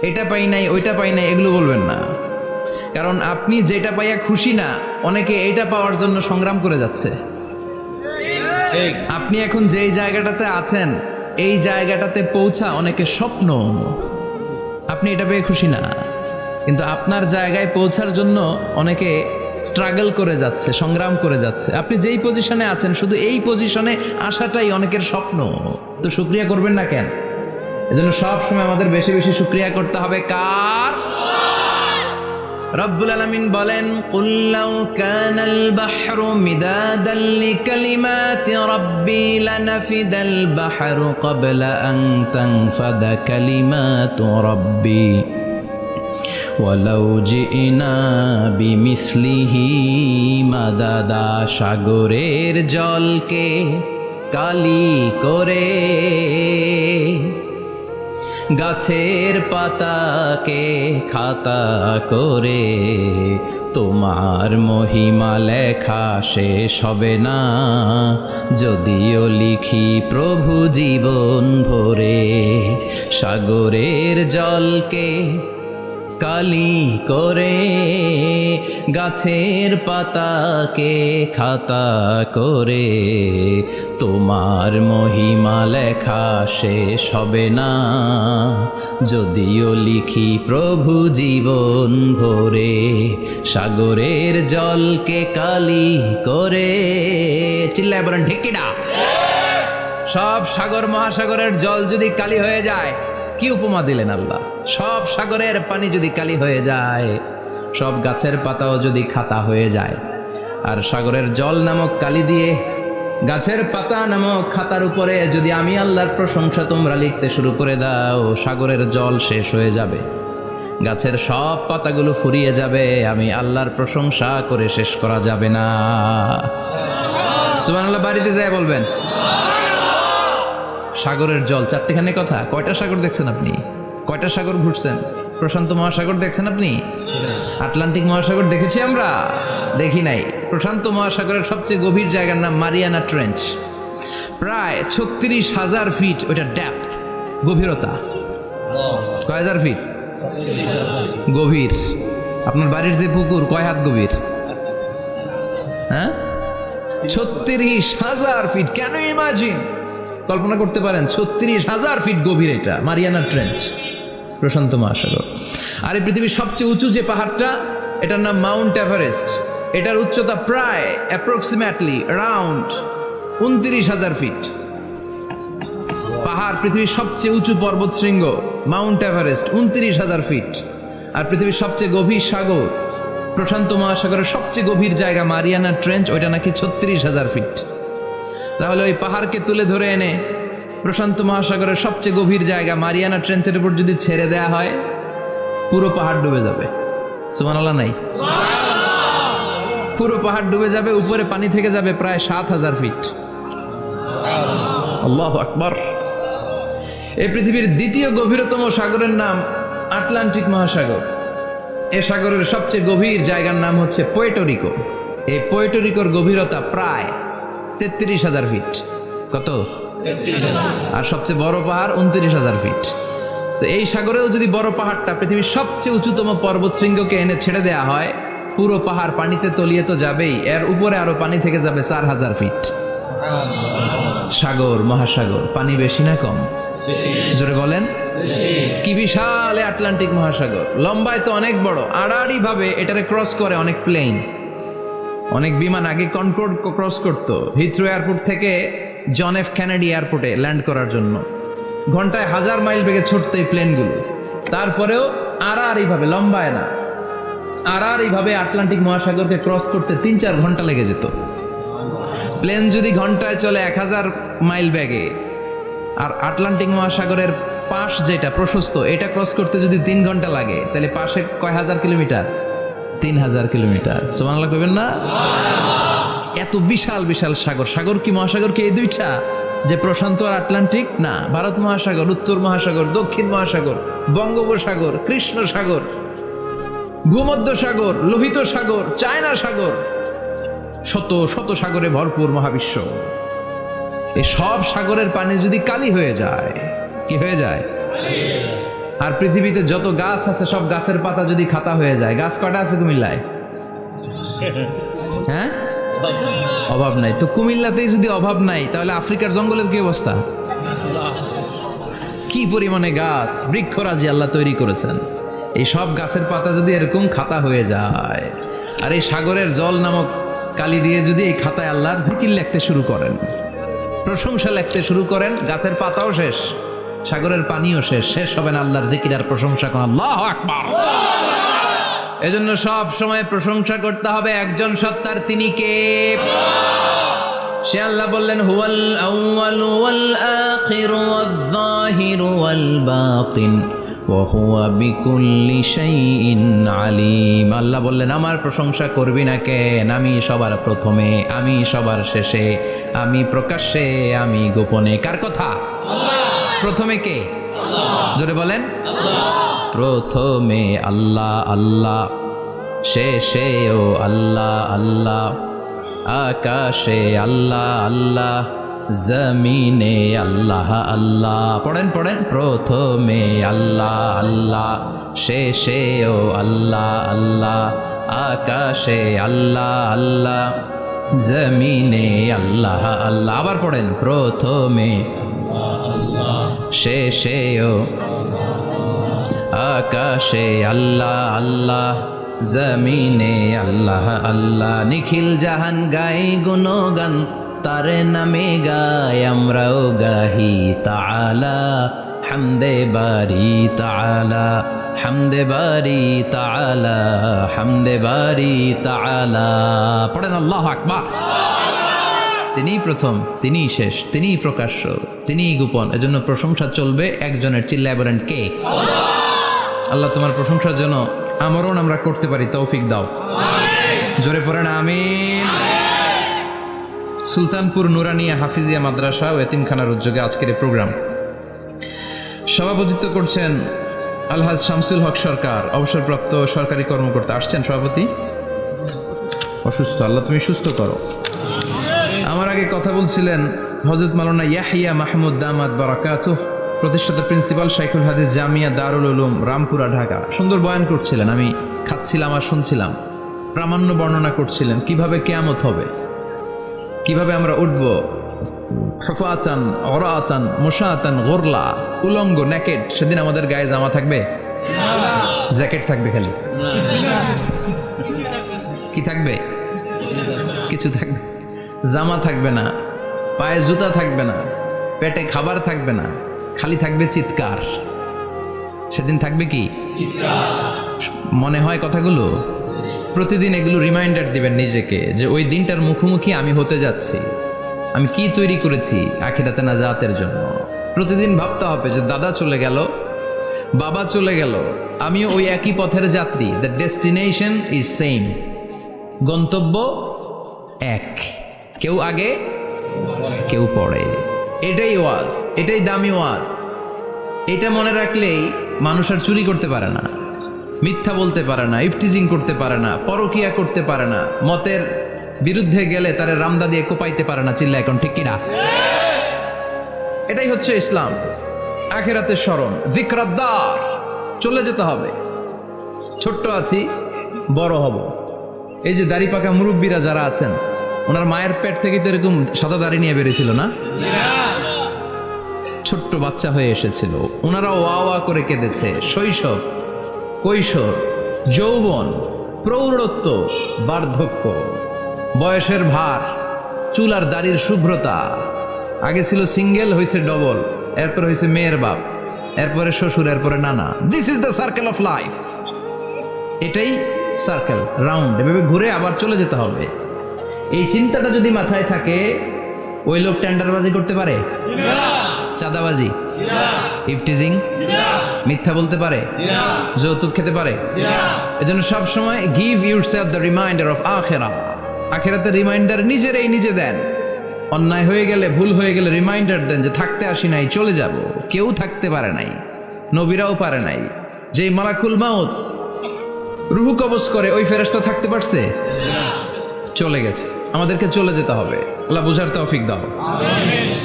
এটা পাই নাই ওইটা পাই নাই এগুলো বলবেন না, কারণ আপনি যেটা পাইয়া খুশি না, অনেকে এইটা পাওয়ার জন্য সংগ্রাম করে যাচ্ছে। আপনি এখন যেই জায়গাটাতে আছেন, এই জায়গাটাতে পৌঁছা অনেকের স্বপ্ন। আপনি এটা পেয়ে খুশি না, কিন্তু আপনার জায়গায় পৌঁছার জন্য অনেকে স্ট্রাগল করে যাচ্ছে, সংগ্রাম করে যাচ্ছে। আপনি যেই পজিশনে আছেন, শুধু এই পজিশনে আসাটাই অনেকের স্বপ্ন। তো শুকরিয়া করবেন না কেন? এজন্য সব সময় আমাদের বেশি বেশি শুকরিয়া করতে হবে কার? রব্বুল আলামিন বলেন, কুল লাউ কানাল বাহরু মিদাদান লিকালিমাতি রাব্বি লানাফিদাল বাহরু ক্বাবলা আন তানফাদা কালিমাতু রাব্বি ওয়ালাউ জিনা বিমিসলিহি মাদাদা। সাগরের জলকে কালি করে, গাছের পাতাকে খাতা করে, তোমার মহিমা লেখা শেষ হবে না, যদিও লিখি প্রভু জীবন ভরে। সাগরের জলকে কালি করে, গাছের পাতাকে খাতা করে, তোমার মহিমা লেখা শেষ হবে না, যদিও লিখি প্রভু জীবন ভরে। সাগরের জলকে কালি করে, চিল্লায় বলেন ঠিক কিনা? সব সাগর মহাসাগরের জল যদি কালি হয়ে যায়, কি উপমা দিলেন আল্লাহ! সব সাগরের পানি যদি কালি হয়ে যায়, সব গাছের পাতাও যদি খাতা হয়ে যায়, আর সাগরের জল নামক কালি দিয়ে গাছের পাতা নামক খাতার উপরে যদি আমি আল্লাহর প্রশংসা তোমরা লিখতে শুরু করে দাও, সাগরের জল শেষ হয়ে যাবে, গাছের সব পাতাগুলো ফুরিয়ে যাবে, আমি আল্লাহর প্রশংসা করে শেষ করা যাবে না। সুবহানাল্লাহ বাড়িতে যায় বলবেন। সাগরের জল, চারটেখানে কথা। কয়টা সাগর দেখছেন আপনি? কয়টা সাগর ঘুরছেন? প্রশান্ত মহাসাগর দেখছেন আপনি? আটলান্টিক মহাসাগর দেখেছি আমরা? দেখি নাই। প্রশান্ত মহাসাগরের সবচেয়ে গভীর জায়গার নাম মারিয়ানা ট্রেঞ্চ। প্রায় 36,000 ফিট ওইটা ডেপথ, গভীরতা। কয় হাজার ফিট গভীর? আপনার বাড়ির যে পুকুর কয় হাত গভীর? হ্যাঁ, 36,000 ফিট। কেন ইমাজিন, কল্পনা করতে পারেন 36,000 ফিট গভীর এটা মারিয়ানা ট্রেঞ্চ, প্রশান্ত মহাসাগর। আর এই পৃথিবীর সবচেয়ে উঁচু যে পাহাড়টা, এটার নাম মাউন্ট এভারেস্ট। এটার উচ্চতা প্রায় অ্যাপ্রক্সিমেটলি অ্যারাউন্ড 29,000 ফিট। পাহাড়, পৃথিবীর সবচেয়ে উঁচু পর্বতশৃঙ্গ মাউন্ট এভারেস্ট 29,000 ফিট। আর পৃথিবীর সবচেয়ে গভীর সাগর, প্রশান্ত মহাসাগরের সবচেয়ে গভীর জায়গা মারিয়ানা ট্রেঞ্চ, ওইটা নাকি 36,000 ফিট। তাহলে ওই পাহাড়কে তুলে ধরে এনে প্রশান্ত মহাসাগরের সবচেয়ে গভীর জায়গা মারিয়ানা ট্রেঞ্চের উপর যদি ছেড়ে দেয়া হয়, পুরো পাহাড় ডুবে যাবে। সুবহানাল্লাহ নাই? পুরো পাহাড় ডুবে যাবে, উপরে পানি থেকে যাবে প্রায় 7,000 ফিট। আল্লাহু আকবার। এই পৃথিবীর দ্বিতীয় গভীরতম সাগরের নাম আটলান্টিক মহাসাগর। এ সাগরের সবচেয়ে গভীর জায়গার নাম হচ্ছে পুয়ের্টো। এই পুয়ের্টো গভীরতা প্রায় 33,000 ফিট। কত? আর সবচেয়ে বড় পাহাড় 29,000 ফিট। তো এই সাগরেও যদি বড় পাহাড়টা, পৃথিবীর সবচেয়ে উঁচুতম পর্বত শৃঙ্গকে এনে ছেড়ে দেয়া হয়, পুরো পাহাড় পানিতে তলিয়ে তো যাবেই, এর উপরে আরো পানি থেকে যাবে 4,000 ফিট। সাগর, মহাসাগর, পানি বেশি না কম? জোরে বলেন। কি বিশাল আটলান্টিক মহাসাগর! লম্বায় তো অনেক বড়, আড়াআড়ি ভাবে এটারে ক্রস করে অনেক প্লেন, অনেক বিমান। আগে কনকর্ড ক্রস করতো হিথ্রো এয়ারপোর্ট থেকে জন এফ কেনেডি এয়ারপোর্টে ল্যান্ড করার জন্য। ঘন্টায় 1000 মাইল বেগে ছুটতো এই প্লেনগুলো। তারপরেও আড়াআড়িভাবে, লম্বায় না, আড়াআড়িভাবে আটলান্টিক মহাসাগরকে ক্রস করতে 3-4 ঘন্টা লেগে যেত। প্লেন যদি ঘন্টায় চলে 1000 মাইল বেগে, আর আটলান্টিক মহাসাগরের পাশ যেটা প্রশস্ত, এটা ক্রস করতে যদি 3 ঘন্টা লাগে, তাহলে পাশে কয় হাজার কিলোমিটার? 3,000 কিলোমিটার। সুবহানাল্লাহ কইবেন না? এত বিশাল বিশাল সাগর। সাগর কি, মহাসাগর কি এই দুইটা, যে প্রশান্ত আর আটলান্টিক? না, ভারত মহাসাগর, উত্তর মহাসাগর, দক্ষিণ মহাসাগর, বঙ্গোপসাগর, কৃষ্ণ সাগর, ভূমধ্য সাগর, লোহিত সাগর, চায়না সাগর, শত শত সাগরে ভরপুর মহাবিশ্ব। এই সব সাগরের পানি যদি কালি হয়ে যায়, কি হয়ে যায়? আর পৃথিবীতে যত গাছ আছে সব গাছের পাতা যদি খাতা হয়ে যায়, গাছ কটা আছে কুমিল্লায়? হ্যাঁ, অভাব নাই। তো কুমিল্লাতেই যদি অভাব নাই, তাহলে আফ্রিকার জঙ্গলের কি অবস্থা? কি পরিমাণে গাছ, বৃক্ষরাজি আল্লাহ তৈরি করেছেন। এই সব গাছের পাতা যদি এরকম খাতা হয়ে যায়, আর এই সাগরের জল নামক কালি দিয়ে যদি এই খাতায় আল্লাহর জিকির লিখতে শুরু করেন, প্রশংসা লিখতে শুরু করেন, গাছের পাতাও শেষ, সাগরের পানিও শেষ, শেষ হবে না আল্লাহর জিকির আর প্রশংসা করেন। আল্লাহু আকবার। এজন্য সব সময় প্রশংসা করতে হবে একজন সত্তার, তিনি কে? সে আল্লাহ বললেন, হুয়াল আউয়ালু ওয়াল আখিরু ওয়াল যাহিরু ওয়াল বাতিন ওয়া হুয়া বিকুল্লি শাইইন আলিম। আল্লাহ বললেন, আমার প্রশংসা করবি না কেন? আমি সবার প্রথমে, আমি সবার শেষে, আমি প্রকাশ্যে, আমি গোপনে। কার কথা? প্রথমে কে? জোরে বলেন। প্রথমে আল্লাহ আল্লাহ, শেষেও আল্লাহ আল্লাহ, আকাশে আল্লাহ আল্লাহ, জমিনে আল্লাহ আল্লাহ। পড়েন পড়েন। প্রথমে আল্লাহ আল্লাহ, শেষেও আল্লাহ আল্লাহ, আকাশে আল্লাহ আল্লাহ, জমিনে আল্লাহ আল্লাহ। আবার পড়েন। প্রথমে শেষেও আকাশে আল্লাহ আল্লাহ, জমিনে আল্লাহ আল্লাহ। নিখিল জাহান গাই গুণগান, তারে নামে গাই আমরাও গাহি তাআলা, হামদে বারি তাআলা, হামদে বারি তাআলা, হামদে বারি তাআলা। পড়েন আল্লাহু আকবার। তিনিই প্রথম, তিনিই শেষ, তিনিই প্রকাশ্য, তিনিই গোপন। এজন্য প্রশংসা চলবে একজনের। চিল্লায় বলেন কে? আল্লাহ তোমার প্রশংসার জন্য আমরণ আমরা করতে পারি, তৌফিক দাও। জোরে পড়েন আমিন। সুলতানপুর নুরানিয়া হাফিজিয়া মাদ্রাসা ও এতিমখানার উদ্যোগে আজকের এই প্রোগ্রাম সভাপতিত্ব করছেন আলহাজ শামসুল হক সরকার, অবসরপ্রাপ্ত সরকারি কর্মকর্তা। আসছেন সভাপতি? অসুস্থ, আল্লাহ তুমি সুস্থ করো। আমার আগে কথা বলছিলেন হযরত মাওলানা ইয়াহিয়া মাহমুদ দামাত বারাকাতুহ, প্রতিষ্ঠাতা প্রিন্সিপাল শাইখুল হাদিস জামিয়া দারুল উলুম রামপুরা ঢাকা। সুন্দর বয়ান করছিলেন, আমি খাচ্ছিলাম আর শুনছিলাম। প্রামাণ্য বর্ণনা করছিলেন কিভাবে কিয়ামত হবে, কিভাবে আমরা উঠব হুফাতান অরাতান মুশাতান গোরলা, উলঙ্গ নেকেড। সেদিন আমাদের গায়ে জামা থাকবে? জ্যাকেট থাকবে খালি? কি থাকবে? কিছু থাকবে? জামা থাকবে না, পায়ে জুতা থাকবে না, পেটে খাবার থাকবে না, খালি থাকবে চিৎকার। সেদিন থাকবে কি? মনে হয় কথাগুলো প্রতিদিন এগুলো রিমাইন্ডার দিবেন নিজেকে, যে ওই দিনটার মুখোমুখি আমি হতে যাচ্ছি, আমি কি তৈরি করেছি আখিরাতে নাজাতের জন্য। প্রতিদিন ভাবতে হবে যে দাদা চলে গেল, বাবা চলে গেল, আমিও ওই একই পথের যাত্রী। দ্য ডেস্টিনেশন ইজ সেম, গন্তব্য এক, কেউ আগে কেউ পরে। এটাই ওয়াজ, এটাই দামি ওয়াজ। এটা মনে রাখলেই মানুষ আর চুরি করতে পারে না, মিথ্যা বলতে পারে না, ইফটিজিং করতে পারে না, পরকিয়া করতে পারে না, মতের বিরুদ্ধে গেলে তারে রামদা দিয়ে কোপাইতে পারে না। চিল্লা এখন ঠিক কিনা? এটাই হচ্ছে ইসলাম। আখিরাতের স্মরণ, যিকরাদ্দার, চলে যেতে হবে। ছোট্ট আছি, বড় হব। এই যে দাড়ি পাকা মুরব্বীরা যারা আছেন, ওনার মায়ের পেট থেকে তো এরকম সাদা দাড়ি নিয়ে বেরিয়েছিল না? ছোট্ট বাচ্চা হয়ে এসেছিল, ওনারা ওয়া ওয়া করে কেঁদেছে। শৈশব, কৈশোর, যৌবন, প্রৌঢ়ত্ব, বার্ধক্য, বয়সের ভার, চুল আর দাড়ির শুভ্রতা। আগে ছিল সিঙ্গেল, হয়েছে ডবল, এরপর হয়েছে মেয়ের বাপ, এরপরে শ্বশুর, এরপরে নানা। This is the circle of life. এটাই সার্কেল, রাউন্ড, এভাবে ঘুরে আবার চলে যেতে হবে। এই চিন্তাটা যদি মাথায় থাকে, ওই লোক টেন্ডারবাজি করতে পারে? চাঁদাবাজি, ইফটিজিং, মিথ্যা বলতে পারে? যৌতুক খেতে পারে? এজন্য সব সময় give yourself the reminder of আখিরা। আখিরাতের রিমাইন্ডার নিজেরাই নিজে দেন। অন্যায় হয়ে গেলে, ভুল হয়ে গেলে রিমাইন্ডার দেন যে থাকতে আসি নাই, চলে যাব। কেউ থাকতে পারে নাই, নবীরাও পারে নাই। যেই মালাকুল মাউত রুহু কবজ করে, ওই ফেরেশতা থাকতে পারছে? চলে গেছে, আমাদেরকে চলে যেতে হবে। আল্লাহ বুঝার তৌফিক দাও।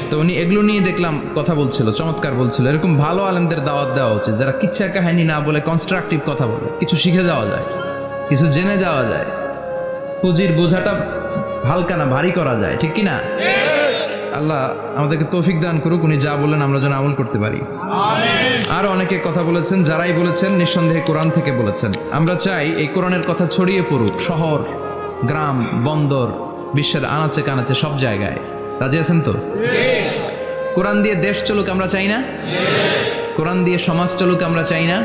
তো উনি এগুলো নিয়ে দেখলাম কথা বলছিল, চমৎকার বলছিল। এরকম ভালো আলেমদের দাওয়াত দেওয়া উচিত, যারা কিচ্ছা কাহিনী না বলে কনস্ট্রাকটিভ কথা বলে, কিছু শিখে যাওয়া যায়, কিছু জেনে যাওয়া যায়, পুঁজির বোঝাটা হালকা না ভারী করা যায়, ঠিক কি না? আল্লাহ আমাদেরকে তৌফিক দান করুক, উনি যা বলেন আমরা যেন আমল করতে পারি। আর অনেকে কথা বলেছেন, যারাই বলেছেন নিঃসন্দেহে কোরআন থেকে বলেছেন। আমরা চাই এই কোরআনের কথা ছড়িয়ে পড়ুক শহর, গ্রাম, বন্দর, বিশ্বের আনাচে কানাচে সব জায়গায়। রাজি আছেন তো? কোরআন দিয়ে দেশ চলুক আমরা চাই না? কোরআন দিয়ে সমাজ চলুক আমরা চাই না?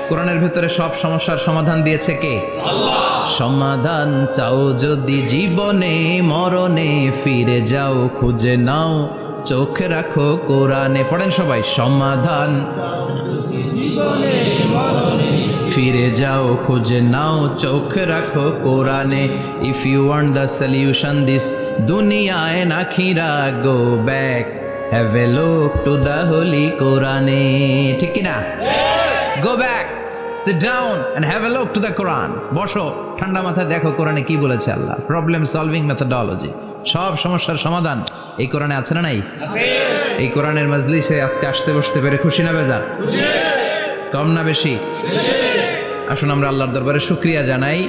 কোরআনের ভেতরে সব সমস্যার সমাধান দিয়েছে কে? আল্লাহ। সমাধান চাও যদি জীবনে মরণে, ফিরে যাও খুঁজে নাও, চোখ রাখো কোরআনে। পড়েন সবাই, সমাধান ফিরে যাও খুঁজে নাও, চোখ রাখো কোরআনে। If you want the solution this দুনিয়ায় না খিরা, go back, have a look to the holy কোরআনে। ঠিক কিনা? Go back, sit down and have a look to the Quran. বসো, ঠান্ডা মাথায় দেখো কোরআনে কি বলেছে আল্লাহ। প্রবলেম সলভিং মেথোডোলজি, সব সমস্যার সমাধান এই কোরআনে আছে না নাই? এই কোরআনের মজলিসে আজকে আসতে বসতে পেরে খুশি না বেজার? কম না বেশি? আসুন আমরা আল্লাহর দরবারে শুকরিয়া জানাই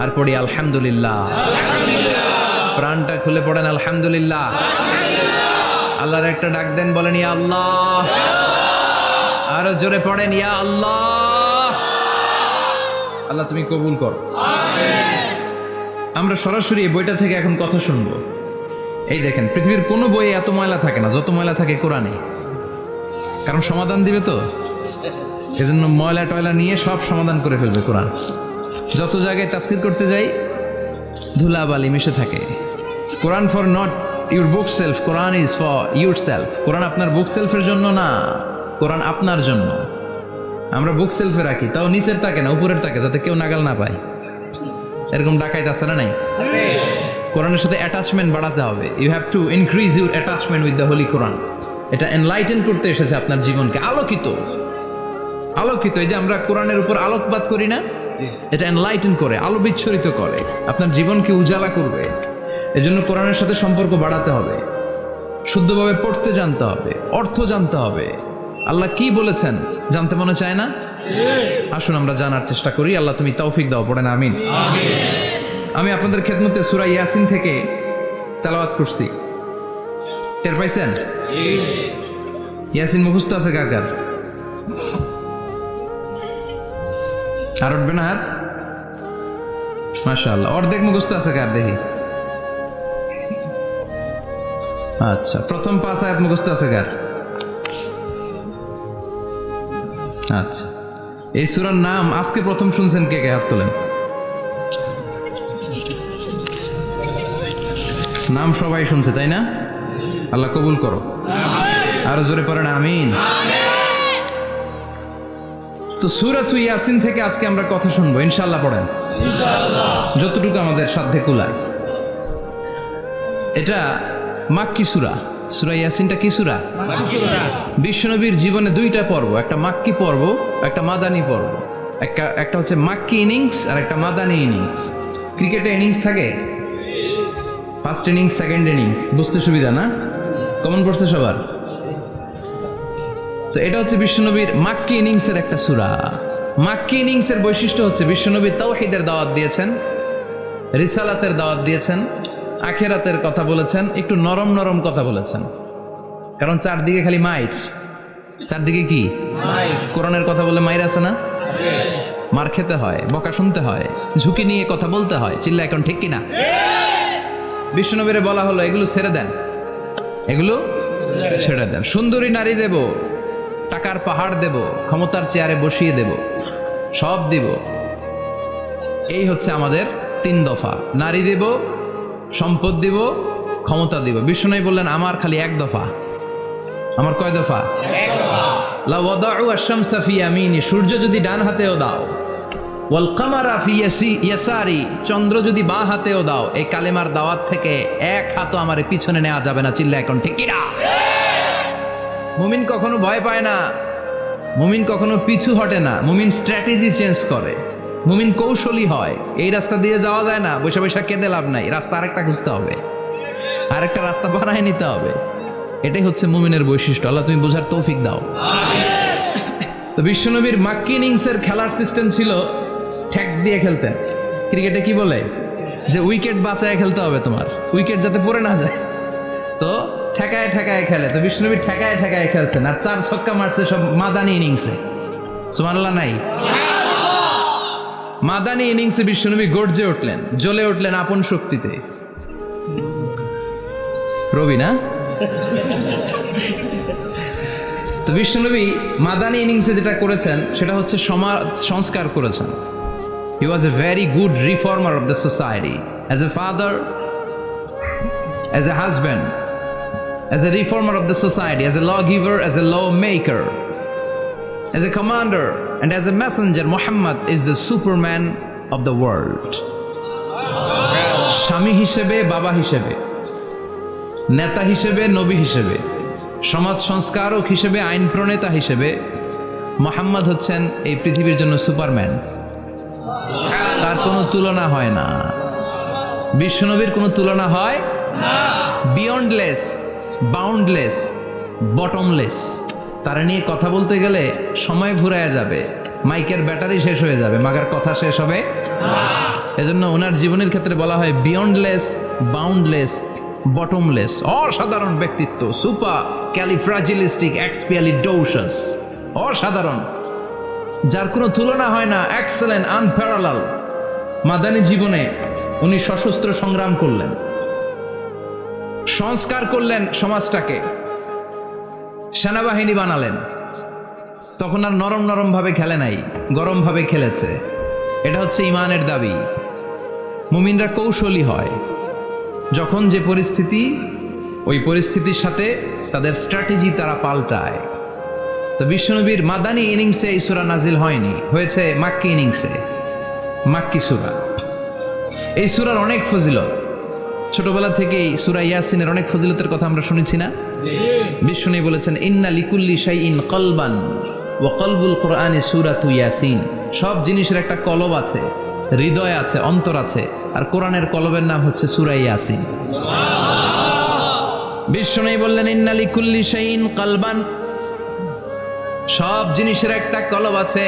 আর পড়ি আলহামদুলিল্লাহ। প্রাণটা খুলে পড়েন আলহামদুলিল্লাহ। আল্লাহর একটা ডাক দেন, বলেন ইয়া আল্লাহ। আরো জোরে পড়েন ইয়া আল্লাহ। আল্লাহ তুমি কবুল কর। আমরা সরাসরি এই বইটা থেকে এখন কথা শুনবো। এই দেখেন, পৃথিবীর কোনো বইয়ে এত ময়লা থাকে না যত ময়লা থাকে কোরআনে। কারণ সমাধান দিবে তো, এজন্য ময়লা টয়লা নিয়ে সব সমাধান করে ফেলবে কোরআন। যত জায়গায় তাফসির করতে যাই ধুলাবালি মিশে থাকে। Quran for not your bookshelf, Quran is for yourself. Quran আপনার বুক সেলফের জন্য না, কোরআন আপনার জন্য। আমরা বুক সেলফে রাখি, তাও নিচের থাকে না, উপরের থাকে, যাতে কেউ নাগাল না পায়। এরকম ডাকাইত আছে না নাই? কোরআনের সাথে অ্যাটাচমেন্ট বাড়াতে হবে। You have to increase your attachment with the holy Quran. এটা এনলাইটেন করতে এসেছে আপনার জীবনকে, আলোকিত। এই যে আমরা কোরআনের উপর আলোকপাত করি না, এটা এনলাইটেন করে, আলো বিচ্ছুরিত করে, আপনার জীবনকে উজালা করবে। এজন্য কোরআনের সাথে সম্পর্ক বাড়াতে হবে, শুদ্ধভাবে পড়তে জানতে হবে, অর্থ জানতে হবে। আল্লাহ কি বলেছেন জানতে মনে চায় না? আসুন আমরা জানার চেষ্টা করি। আল্লাহ তুমি তৌফিক দাও, পড়েন আমিন। আমি আপনাদের খেদমতে সূরা ইয়াসিন থেকে তেলাওয়াত করছি, টের পাইছেন? ইয়াসিন মুখস্থ আছে কার কার? আর উঠবে না হাত? মাশাআল্লাহ। অর্ধেক মুখস্থ আছে কার দেখি? আচ্ছা, প্রথম 5 আয়াত মুখস্থ আছে কার? আচ্ছা, এই সূরার নাম আজকে প্রথম শুনছেন কে কে? হাত তোলেন। নাম সবাই শুনছে তাই না? আল্লাহ কবুল করো। আরো জোরে পড়েন আমিন। তো সূরাতুল ইয়াসিন থেকে আজকে আমরা কথা শুনবো ইনশাআল্লাহ। পড়েন যতটুকু আমাদের সাধ্যে কুলায়। এটা মাক্কি সূরা। সূরা ইয়াসিনটা কি সূরা? বিশ্বনবীর জীবনে 2টা পর্ব, একটা মাক্কি পর্ব, একটা মাদানী পর্ব। একটা হচ্ছে মাক্কি ইনিংস আর একটা মাদানী ইনিংস। ক্রিকেটে ইনিংস থাকে, ফার্স্ট ইনিংস, সেকেন্ড ইনিংস, বুঝতে সুবিধা না? কমন পড়ছে সবার? তো এটা হচ্ছে বিশ্বনবীর মাক্কি ইনিংসের একটা সূরা। মাক্কি ইনিংসের বৈশিষ্ট্য হচ্ছে বিশ্বনবী তাওহীদের দাওয়াত দিয়েছেন, রিসালাতের দাওয়াত দিয়েছেন, আখিরাতের কথা বলেছেন, একটু নরম নরম কথা বলেছেন। কারণ চারদিকে খালি মাইর, চারদিকে কি কোরআনের কথা বলে মাইর আছে না? মার খেতে হয়, বকা শুনতে হয়, ঝুঁকি নিয়ে কথা বলতে হয়। চিল্লা এখন ঠিক কিনা? বিশ্বনবীরে বলা হলো এগুলো ছেড়ে দেন, এগুলো ছেড়ে দেন। সুন্দরী নারী দেব, টাকার পাহাড় দেব, ক্ষমতার চেয়ারে বসিয়ে দেব, সব দিব। এই হচ্ছে আমাদের 3 দফা। নারী দেব, সম্পদ দিব, ক্ষমতা দিব। বিষ্ণু বললেন আমার খালি 1 দফা। আমার কয় দফা? 1 দফা। লা ওয়াদাউ আশ-শামসা ফি ইয়ামিনি, সূর্য যদি ডান হাতেও দাও, ওয়াল কামারা ফি ইয়াসারি, চন্দ্র যদি বাঁ হাতেও দাও, এই কালেমার দাওয়াত থেকে 1 হাতও আমারে পিছনে নেওয়া যাবে না। চিল্লা এখন ঠিক কিনা? মুমিন কখনো ভয় পায় না, মুমিন কখনো পিছু হটে না, মুমিন স্ট্র্যাটেজি চেঞ্জ করে। মুমিন কৌশলী হয়। এই রাস্তা দিয়ে যাওয়া যায় না, বৈশা বৈশা কেঁদে লাভ নাই, রাস্তা আরেকটা খুঁজতে হবে, আরেকটা রাস্তা বানায় নিতে হবে। এটাই হচ্ছে মুমিনের বৈশিষ্ট্য। আল্লাহ তুমি বোঝার তৌফিক দাও। তো বিশ্বনবীর মাক্কি ইনিংসের খেলার সিস্টেম ছিল ঠ্যাক দিয়ে খেলতেন। ক্রিকেটে কি বলে যে উইকেট বাঁচায় খেলতে হবে, তোমার উইকেট যাতে পড়ে না যায়। তো ঠেকায় ঠেকায় খেলে। তো বিশ্বনবী ঠেকায় ঠেকায় খেলছেন, আর 4 ছক্কা মারছে সব মাদানি ইনিংসে। সুবহানাল্লাহ নাই? মাদানি ইনিংসে বিশ্বনবী গর্জে উঠলেন, জ্বলে উঠলেন আপন শক্তিতে। রবি না? তো বিশ্বনবী মাদানি ইনিংসে যেটা করেছেন সেটা হচ্ছে সমাজ সংস্কার করেছেন। He was a very good reformer of the society. As a father, as a husband, as a reformer of the society, as a lawgiver, as a lawmaker, as a commander, and as a messenger, Muhammad is the Superman of the world. স্বামী হিসেবে, বাবা হিসেবে, নেতা হিসেবে, নবী হিসেবে, সমাজ সংস্কারক হিসেবে, আইন প্রণেতা হিসেবে মুহাম্মদ হচ্ছেন এই পৃথিবীর জন্য সুপারম্যান। তার কোনো তুলনা হয় না, বিশ্বনবীর কোনো তুলনা হয় না। Beyondless, boundless, bottomless. তারা নিয়ে কথা বলতে গেলে সময় ফুরায় যাবে, মাইকের ব্যাটারি শেষ হয়ে যাবে, মাগার কথা শেষ হবে না। এজন্য ওনার জীবনের ক্ষেত্রে বলা হয় বিয়ন্ডলেস, বাউন্ডলেস, বটমলেস। অসাধারণ ব্যক্তিত্ব, সুপার ক্যালিফ্রাজিলিস্টিক এক্সপিয়ালিডোসাস, অসাধারণ, যার কোনো তুলনা হয় না, এক্সেলেন্ট, আনপ্যারালাল। মাদানী জীবনে উনি সশস্ত্র সংগ্রাম করলেন, সংস্কার করলেন সমাজটাকে, সেনাবাহিনী বানালেন। তখন আর নরম নরম ভাবে খেলে নাই, গরম ভাবে খেলেছে। এটা হচ্ছে ইমানের দাবি। মুমিনরা কৌশলী হয়। যখন যে পরিস্থিতি, ওই পরিস্থিতির সাথে তাদের স্ট্র্যাটেজি তারা পাল্টায়। তো বিশ্বনবীর মাদানী ইনিংসে এই সূরা নাজিল হয়নি, হয়েছে মাক্কি ইনিংসে, মাক্কি সূরা। এই সূরার অনেক ফজিলত, ছোটবেলা থেকেই সূরা ইয়াসিনের অনেক ফজিলতের কথা আমরা শুনেছি না? বিশ্বনবী বলেছেন ইন্না লিকুল্লি শাইইন কলবান ওয়া কলবুল কোরআনি সূরাতু ইয়াসিন। সব জিনিসের একটা কলব আছে, হৃদয় আছে, অন্তর আছে, আর কোরআনের কলবের নাম হচ্ছে সূরা ইয়াসিন। বিশ্বনবী বললেন ইন্না লিকুল্লি শাইইন কলবান, সব জিনিসের একটা কলব আছে।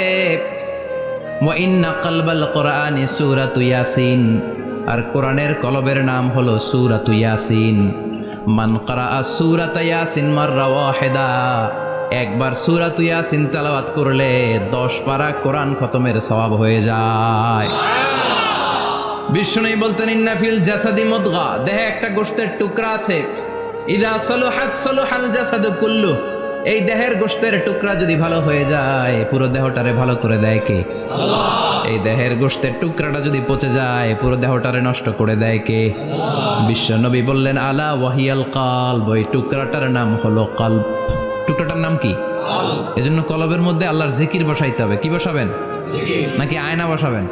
ওয়া ইন্না কলবাল কোরআনি সূরাতু ইয়াসিন, আর কোরআনের কলবের নাম হলো সূরাতু ইয়াসিন। মান ক্বারাআ সূরাতা ইয়াসিন মাররা ওয়াহিদা, একবার সূরাতু ইয়াসিন তেলাওয়াত করলে 10 পারা কোরআন খতমের সওয়াব হয়ে যায়। বিশ্বনবী বলতেন ইন্না ফিল জাসাদি মুদগা, দেহে একটা গোশতের টুকরা আছে, ইযা সালুহাত সালুহাল জাসাদু কুল্লু, এই দেহের গোশতের টুকরা যদি ভালো হয়ে যায় পুরো দেহটারে ভালো করে দেয় কে? আল্লাহ। এই দেহের গোশতের টুকরাটা যদি পচে যায় পুরো দেহটারে নষ্ট করে দেয় কে? বিশ্বনবী বললেন আলা ওয়াহিয়াল কলব, ওই টুকরাটার নাম হলো কলব। টুকরাটার নাম কি? কলব। এজন্য কলবের মধ্যে আল্লাহর জিকির বসাইতে হবে। কি বসাবেন? জিকির। নাকি আয়না বসাবেন?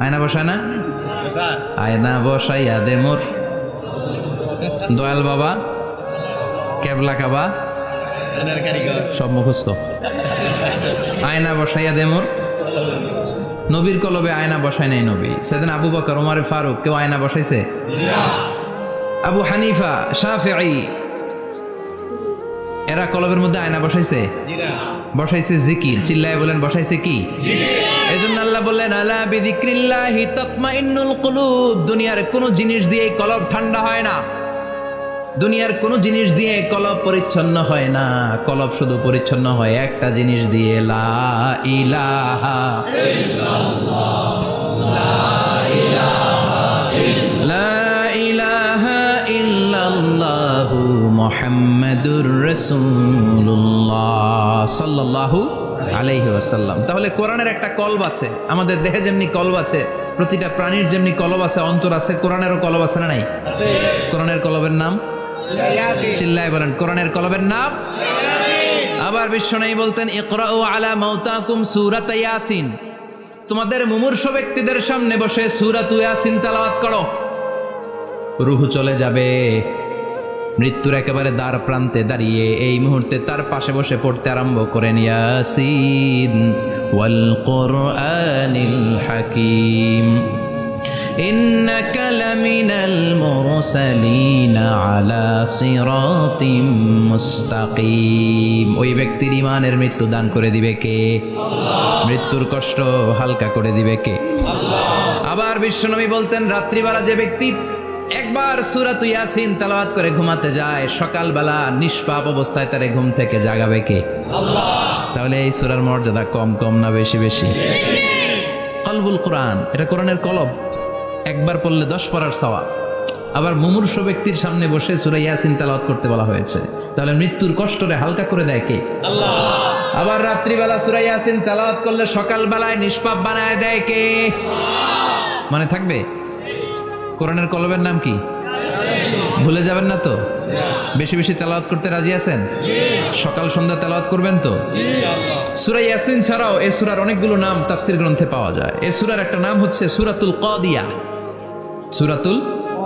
আয়না বসায় না? আয়না বসাইয়া দে মোর দয়াল বাবা, কেবলা কাবা, সব মুখস্থ। আয়না বসাইয়া দে মোর, নবীর কলবে আয়না বসায় নাই নবী। সেদিন আবু বকর, ওমর ফারুক, কেউ আয়না বসাইছে? আবু হানিফা, শাফিঈ, এরা কলবের মধ্যে আয়না বসাইছে? বসাইছে জিকির। চিল্লায় বলেন বসাইছে কি? এজন্য আল্লাহ বললেন আলা বিযিক্রিল্লাহি তাতমাইন্নুল কুলুব। দুনিয়ার কোনো জিনিস দিয়ে কলব ঠান্ডা হয় না, দুনিয়ার কোনো জিনিস দিয়ে কলব পরিচ্ছন্ন হয় না। কলব শুধু পরিচ্ছন্ন হয় একটা জিনিস দিয়ে, লা ইলাহা ইল্লাল্লাহ, লা ইলাহা ইল্লাল্লাহু মুহাম্মাদুর রাসূলুল্লাহ সাল্লাল্লাহু আলাইহি ওয়াসাল্লাম। তাহলে কোরআনের একটা কলব আছে, আমাদের দেহে যেমনি কলব আছে, প্রতিটা প্রাণীর যেমনি কলব আছে, অন্তর আছে, কোরআনেরও কলব আছে না নাই? কোরআনের কলবের নাম চিল্লায় বলেন, কোরআনের কলবের নাম। আবার বিশ্বনবী বলতেন ইকরাউ আলা মাউতাকুম সূরাত ইয়াসিন, তোমাদের মুমূর্ষ ব্যক্তিদের সামনে বসে সূরাত ইয়াসিন তেলাওয়াত করো। রূহ চলে যাবে, মৃত্যুর একেবারে দ্বার প্রান্তে দাঁড়িয়ে এই মুহূর্তে তার পাশে বসে পড়তে আরম্ভ করেন ইয়াসিন والقرآن الحكيم إنك لمن المرسلين على صراط মুস্তাকিম। ওই ব্যক্তির ইমানের মৃত্যু দান করে দিবে কে? আল্লাহ। মৃত্যুর কষ্ট হালকা করে দিবে কে? আল্লাহ। আবার বিশ্বনবী বলতেন, রাত্রিবেলা যে ব্যক্তি একবার সূরাত ইয়াসিন তেলাওয়াত করে ঘুমাতে যায়, সকালবেলা নিষ্পাপ অবস্থায় তারে ঘুম থেকে জাগাবে কে? আল্লাহ। তাহলে এই সূরার মর্যাদা কম কম না বেশি বেশি? কলবুল কোরআন, এটা কোরআনের কলব, একবার পড়লে 10 পড়ার সওয়াব। আবার মুমূর্ষ ব্যক্তির সামনে বসে সূরা ইয়াসিন তেলাওয়াত করতে বলা হয়েছে, তাহলে মৃত্যুর কষ্টরে হালকা করে দেয় কে? আল্লাহ। আবার রাত্রিবেলা সূরা ইয়াসিন তেলাওয়াত করলে সকালবেলায় নিষ্পাপ বানায় দেয় কে? আল্লাহ। মানে থাকবে? কোরআনের কলবের নাম কি? ভুলে যাবেন না তো? বেশি বেশি তেলাওয়াত করতে রাজি আছেন? সকাল সন্ধ্যা তেলাওয়াত করবেন তো? সূরা ইয়াসিন ছাড়াও এই সূরার অনেকগুলো নাম তাফসীর গ্রন্থে পাওয়া যায়। এই সূরার একটা নাম হচ্ছে সূরাতুল কাদিয়া। সূরাতুল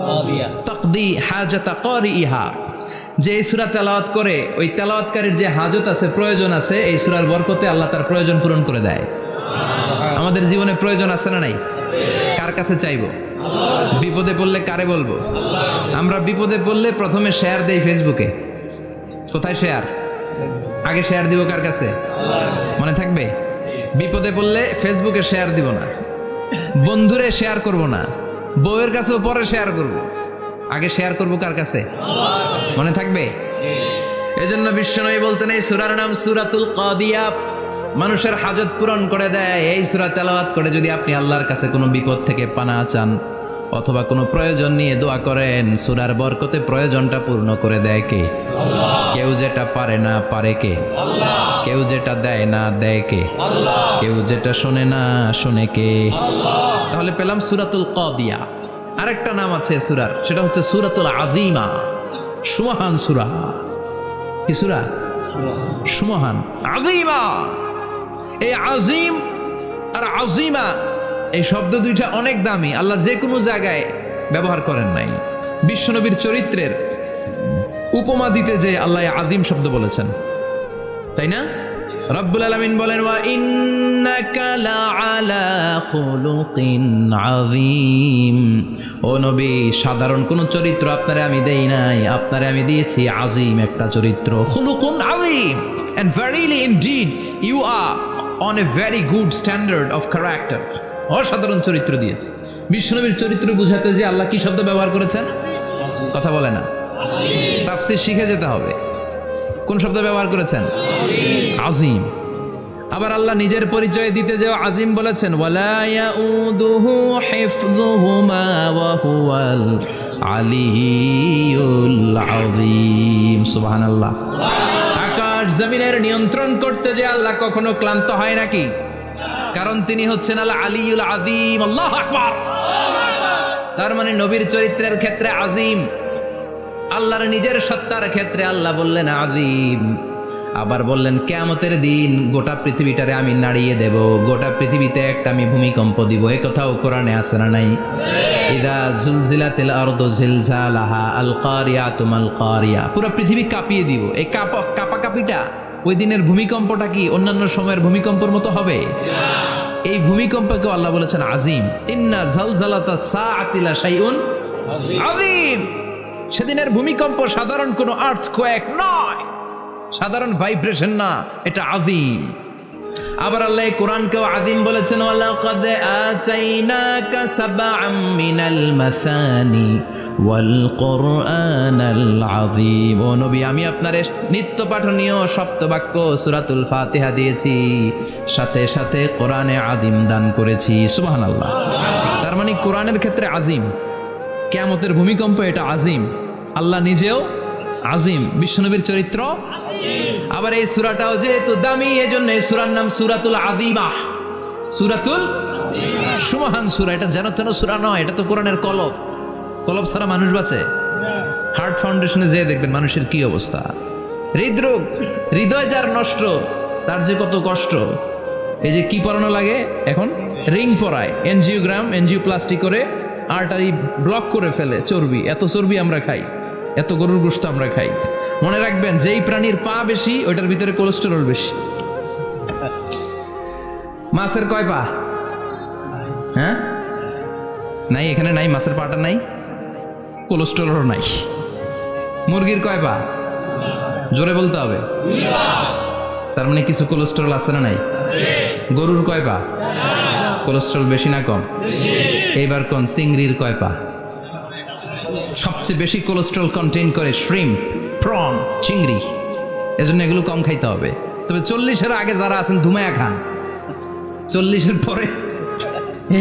কাদিয়া, তাকদি হাজাতা কারিইহা। যে এই সূরা তেলাওয়াত করে, ওই তেলাওয়াতকারীর যে হাজত আছে, প্রয়োজন আছে, এই সূরার বরকতে আল্লাহ তার প্রয়োজন পূরণ করে দেয়। আমাদের জীবনে প্রয়োজন আছে না নাই? কার কাছে চাইবো? বিপদে পড়লে কারে বলবো? আমরা বিপদে পড়লে প্রথমে শেয়ার দেই ফেসবুকে। কোথায় শেয়ার? আগে শেয়ার দিব কার কাছে? মনে থাকবে? বিপদে পড়লে ফেসবুকে শেয়ার দিব না, বন্ধুরে শেয়ার করব না, বউয়ের কাছেও পরে শেয়ার করব, আগে শেয়ার করব কার কাছে? মনে থাকবে? এজন্য বিশ্বনবী বলতেন, এই সূরার নাম সূরাতুল কাদিয়া, মানুষের হাজত পূরণ করে দেয়। এই সূরা তেলাওয়াত করে যদি আপনি আল্লাহর কাছে কোনো বিপদ থেকে পানা চান অথবা কোনো প্রয়োজন নিয়ে দোয়া করেন, সূরার বরকতে প্রয়োজনটা পূর্ণ করে দেয় কে? আল্লাহ। কেউ যেটা পারে না পারে কে? আল্লাহ। কেউ যেটা দেয় না দেয় কে? আল্লাহ। কেউ যেটা শোনে না শোনে কে? আল্লাহ। তাহলে পেলাম সূরাতুল কাদিয়া। আরেকটা নাম আছে সূরার, সেটা হচ্ছে সূরাতুল আযীমা, সুমহান সূরা। কি সূরা? সুমহান, আযীমা। এই আজিম আর আযীমা এই শব্দ দুইটা অনেক দামি, আল্লাহ যে কোনো জায়গায় ব্যবহার করেন নাই। বিশ্বনবীর চরিত্রের উপমা দিতে যে আল্লাহ আযীম শব্দ বলেছেন, তাই না? রব্বুল আলামিন বলেন, ওয়া ইন্নাকা লাআলা খুলুকিন আযীম। ও নবী, সাধারণ কোন চরিত্র আপনারে আমি দেই নাই, আপনারে আমি দিয়েছি আযীম একটা চরিত্র। খুলুকুন আযীম, and verily indeed you are on a very good standard of character. অসাধারণ চরিত্র দিয়েছে। বিশ্বনবীর চরিত্র বুঝাতে যে আল্লাহ কি শব্দ ব্যবহার করেছেন? কথা বলে না, তাফসীর শিখে যেতে হবে। কোন শব্দ ব্যবহার করেছেন? আযীম। আবার আল্লাহ নিজের পরিচয় দিতে যে আযীম বলেছেন, ওয়ালা ইয়াউদুহু হিফযুহুমা ওয়া হুয়াল আলিয়্যুল আযীম। সুবহানাল্লাহ। আকাশ জমিনের নিয়ন্ত্রণ করতে যে আল্লাহ কখনো ক্লান্ত হয় নাকি? কারণ তিনি হচ্ছেন আল আলিয়্যুল আযীম। আল্লাহু আকবার। তার মানে নবীর চরিত্রের ক্ষেত্রে আযীম, আল্লাহর নিজের সত্তার ক্ষেত্রে আল্লাহ বললেন আযীম। আবার বললেন কিয়ামতের দিন গোটা পৃথিবীটারে আমি নাড়িয়ে দেব, গোটা পৃথিবীতে একটা আমি ভূমিকম্প দিব। এই কথাও কোরআনে আছে না নাই? ইযা জুলজিলাতিল আরদু জিলজালাহা আল কারিয়াতু মাল কারিয়া। পুরো পৃথিবী কাঁপিয়ে দিব। এই কাঁপাকাঁপিটা ওই দিনের ভূমিকম্পটা কি অন্যান্য সময়ের ভূমিকম্পের মতো হবে? এই ভূমিকম্পকে আল্লাহ বলেছেন আযীম। ইন্না জালজালাতা সাআতি লা শাইউন আযীম। সেদিনের ভূমিকম্প সাধারণ কোনো আর্থকোয়েক নয়, সাধারণ ভাইব্রেশন না, এটা আযীম। আবার আল্লাহ কোরআনকেও আযীম বলেছেন, ওয়ালাকাদ আতাইনাকা সাবআম মিনাল মাসানি ওয়াল কুরআনাল আযীম। ও নবী, আমি আপনার নিত্য পাঠনীয় সপ্তবাক্য সূরাতুল ফাতিহা দিয়েছি, সাথে সাথে কোরআনে আযীম দান করেছি। সুবহানাল্লাহ। তার মানে কোরআনের ক্ষেত্রে আযীম, কিয়ামতের ভূমিকম্প এটা আযীম, আল্লাহ নিজেও আযীম, বিশ্বনবীর চরিত্র। আবার এই সূরাটাও যেহেতু দামি, এজন্য এই সূরার নাম সূরাতুল আযীমা, সূরাতুল সুমহান সূরা। এটা যেন তেন সূরা নয়, এটা তো কোরআনের কলব। কলব ছাড়া মানুষ বাঁচে? হার্ট ফাউন্ডেশনে যেয়ে দেখবেন মানুষের কি অবস্থা। হৃদরোগ, হৃদয় যার নষ্ট, তার যে কত কষ্ট। এই যে কি পরানো লাগে এখন? রিং পরায়, এনজিওগ্রাম, এনজিওপ্লাস্টি করে আর্টারি ব্লক করে ফেলে। চর্বি, এত চর্বি আমরা খাই, এত গরুর গোশত আমরা খাই। মনে রাখবেন, যেই প্রাণীর পা বেশি ওইটার ভিতরে কোলেস্টেরল বেশি। মাছের কয় পা? হ্যাঁ, নাই, এখানে নাই, মাছের পাটা নাই, কোলেস্ট্রলও নাই। মুরগির কয় পা? জোরে বলতে হবে। তার মানে কিছু কোলেস্ট্রল আছে না নাই? গরুর কয় পা? কোলেস্ট্রল বেশি না কম? এইবার কোন চিংড়ির কয় পা? সবচেয়ে বেশি কোলেস্ট্রল কন্টেইন করে শ্রিম্প, প্রন, চিংড়ি। এজন্য এগুলো কম খাইতে হবে। তবে 40-এর আগে যারা আছেন ধুমায়া খান, 40-এর পরে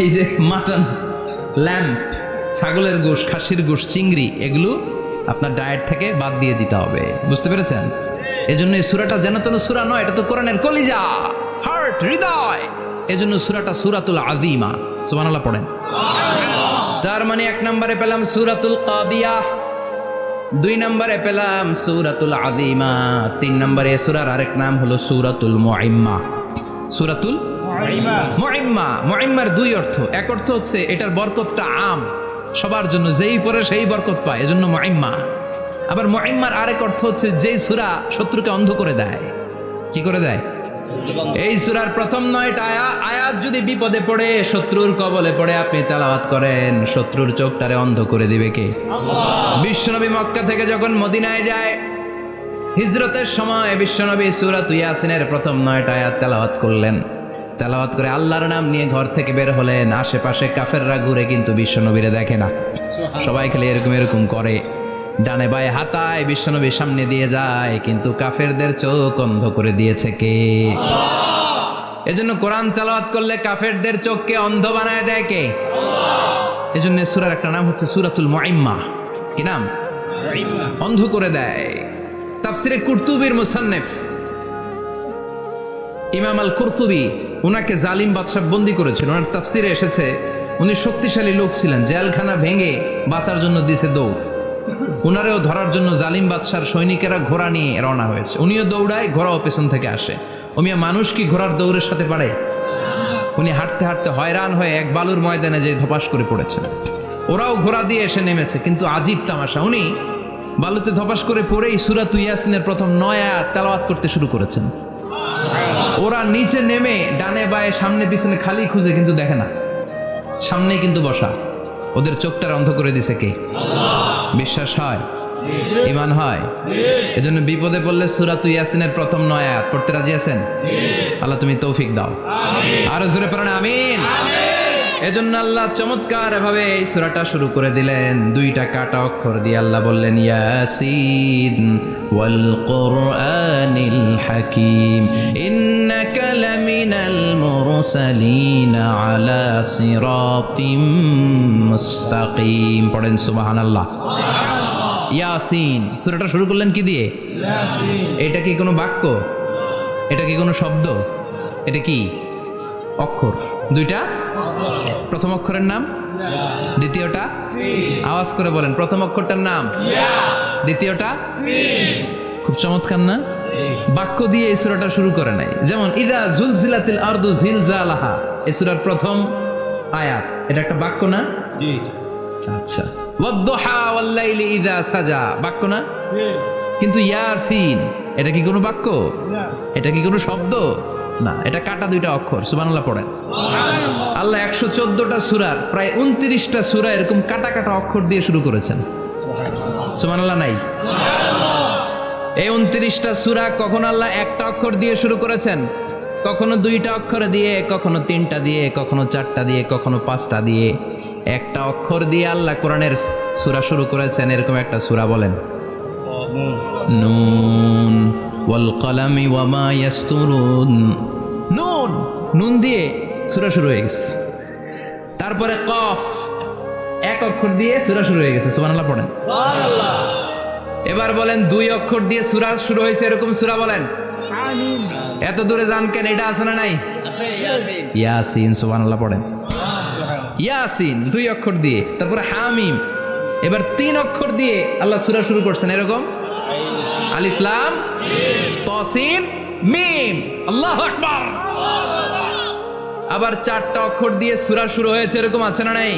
এই যে মাটন, ল্যাম্প, ছাগলের গোশ, খাসির গোশ, চিংড়ি, এগুলো আপনার ডায়েট থেকে বাদ দিয়ে দিতে হবে। বুঝতে পেরেছেন? এজন্য এই সূরাটা যেন তেন সূরা নয়, এটা তো কোরআনের কলিজা, হার্ট, হৃদয়। এজন্য সূরাটা সূরাতুল আযীমা। সুবহানাল্লাহ পড়েন। তার মানে 1 নম্বরে পেলাম সূরাতুল কাদিয়াহ, 2 নম্বরে পেলাম সূরাতুল আযীমা, 3 নম্বরে সূরার আরেক নাম হলো সূরাতুল মুইম্মা। সূরাতুল মুইম্মা। মুইম্মার 2 অর্থ। এক অর্থ হচ্ছে এটার বরকতটা আম, সবার জন্য, যেই পড়ে সেই বরকত পায়, এজন্য মুইম্মা। আবার মুইম্মার আরেক অর্থ হচ্ছে যেই সূরা শত্রুকে অন্ধ করে দেয়। কি করে দেয়? এই সূরার প্রথম 9টা আয়াত যদি বিপদে পড়ে, শত্রুর কবলে পড়ে আপনি তেলাওয়াত করেন, শত্রুর চোখটারে অন্ধ করে দিবে কে? আল্লাহ। বিশ্বনবী মক্কা থেকে যখন মদিনায় যায়, হিজরতের সময় বিশ্বনবী সূরাতুল ইয়াসিনের প্রথম 9টা আয়াত তেলাওয়াত করলেন। তেলাওয়াত করে আল্লাহর নাম নিয়ে ঘর থেকে বের হলেন। আশেপাশে কাফেররা ঘুরে কিন্তু বিশ্বনবীরে দেখে না, সবাই খালি এরকম এরকম করে, ডানে বায়ে হাতায়, বিশ্বনবীর সামনে দিয়ে যায়, কিন্তু কাফেরদের চোখ অন্ধ করে দিয়েছে কে? আল্লাহ। এজন্য কোরআন তেলাওয়াত করলে কাফেরদের চোখকে অন্ধ বানায় দেয় কে? আল্লাহ। এজন্য সূরার একটা নাম হচ্ছে সূরাতুল মুইম্মা। কি নাম? অন্ধ করে দেয়। তাফসিরে কুরতুবীর মুসান্নিফ ইমাম আল কুরতুবী, উনাকে জালিম বাদশা বন্দী করেছিল। ওনার তাফসিরে এসেছে উনি শক্তিশালী লোক ছিলেন, জেলখানা ভেঙে বাঁচার জন্য দিয়েছে দৌড়। উনারেও ধরার জন্য জালিম বাদশার সৈনিকেরা ঘোড়া নিয়ে রওনা হয়েছে। উনিও দৌড়ায়, ঘোড়াও পেছন থেকে আসে। ওমিয়া মানুষ কি ঘোড়ার দৌড়ের সাথে পারে? উনি হাঁটতে হাঁটতে হয়রান হয়ে এক বালুর ময়দানে যে ধপাস করে পড়েছেন। ওরাও ঘোড়া দিয়ে এসে নেমেছে, কিন্তু আজীব তামাশা, উনি বালুতে ধপাস করে পড়েই সূরাতুল ইয়াসিনের প্রথম 9 আয়াত তেলাওয়াত করতে শুরু করেছেন। ওরা নিচে নেমে ডানে বায়ে সামনে পিছনে খালি খুঁজে, কিন্তু দেখে না, সামনেই কিন্তু বসা। ওদের চোখটার অন্ধ করে দিছে কে? আল্লাহ। বিশ্বাস হয়? ঈমান হয়? এজন্য বিপদে পড়লে সূরাতুল ইয়াসিনের প্রথম 9 আয়াত পড়তে রাজি আছেন? আল্লাহ তুমি তৌফিক দাও। আমিন। আরো জোরে পড়েন আমিন। এজন্য আল্লাহ চমৎকার ভাবে এই সূরাটা শুরু করে দিলেন। 2টা কাটা অক্ষর দিয়ে আল্লাহ বললেন ইয়াসিন ওয়াল কুরআনিল হাকীম ইন্নাকা লামিনাল মুরসালিন আলা সিরাতিম মুস্তাকিম। পড়েন সুবহানাল্লাহ। ইয়াসিন। সূরাটা শুরু করলেন কি দিয়ে? ইয়াসিন। এটা কি কোনো বাক্য? এটা কি কোনো শব্দ? এটা কি অক্ষর? 2টা। প্রথম অক্ষরের নাম, দ্বিতীয়টা আওয়াজ করে বলেন, প্রথম অক্ষরটার নাম, দ্বিতীয়টা। খুব চমৎকার না? বাক্য দিয়ে এই সূরাটা শুরু করে নাই। যেমন ইযা জুলজিলাতিল আরদু জিলজালাহা, এই সূরার প্রথম আয়াত, এটা একটা বাক্য না? জি। আচ্ছা। ওয়াদ-দুহা ওয়াল-লাইলি ইযা সাজা, বাক্য না? জি। কিন্তু ইয়াসিন, এটা কি কোনো বাক্য? না। এটা কি কোনো শব্দ? না, এটা কাটা 2টা অক্ষর। সুবহানাল্লাহ পড়েন। আল্লাহ 114টা সূরার প্রায় 29টা সূরা এরকম কাটা কাটা অক্ষর দিয়ে শুরু করেছেন। সুবহানাল্লাহ নাই? এই 29টা সূরা কখনো আল্লাহ একটা অক্ষর দিয়ে শুরু করেছেন, কখনো 2টা অক্ষর দিয়ে, কখনো 3টা দিয়ে, কখনো 4টা দিয়ে, কখনো 5টা দিয়ে। একটা অক্ষর দিয়ে আল্লাহ কোরআনের সূরা শুরু করেছেন। এরকম একটা সূরা বলেন, নুন ওয়াল কলামি ওয়া মা ইয়াসতুরুন। নুন, নুন দিয়ে সূরা শুরু হয়ে গেছে। তারপরে কফ, এক অক্ষর দিয়ে সূরা শুরু হয়ে গেছে। সুবহানাল্লাহ পড়েন। সুবহানাল্লাহ। এবার বলেন 2 অক্ষর দিয়ে সূরা শুরু হয়েছে, এরকম সূরা বলেন। আমিন। এত দূরে যান কেন? এটা আছে না নাই? আছে, ইয়াসিন। ইয়াসিন। সুবহানাল্লাহ পড়েন। ইয়াসিন 2 অক্ষর দিয়ে। তারপরে হামিম। এবার 3 অক্ষর দিয়ে আল্লাহ সূরা শুরু করছেন, এরকম আলিফ লাম তাসিন মিম। আল্লাহু আকবার। আবার 4টা অক্ষর দিয়ে সূরা শুরু হয়েছে, এরকম আছে না নাই?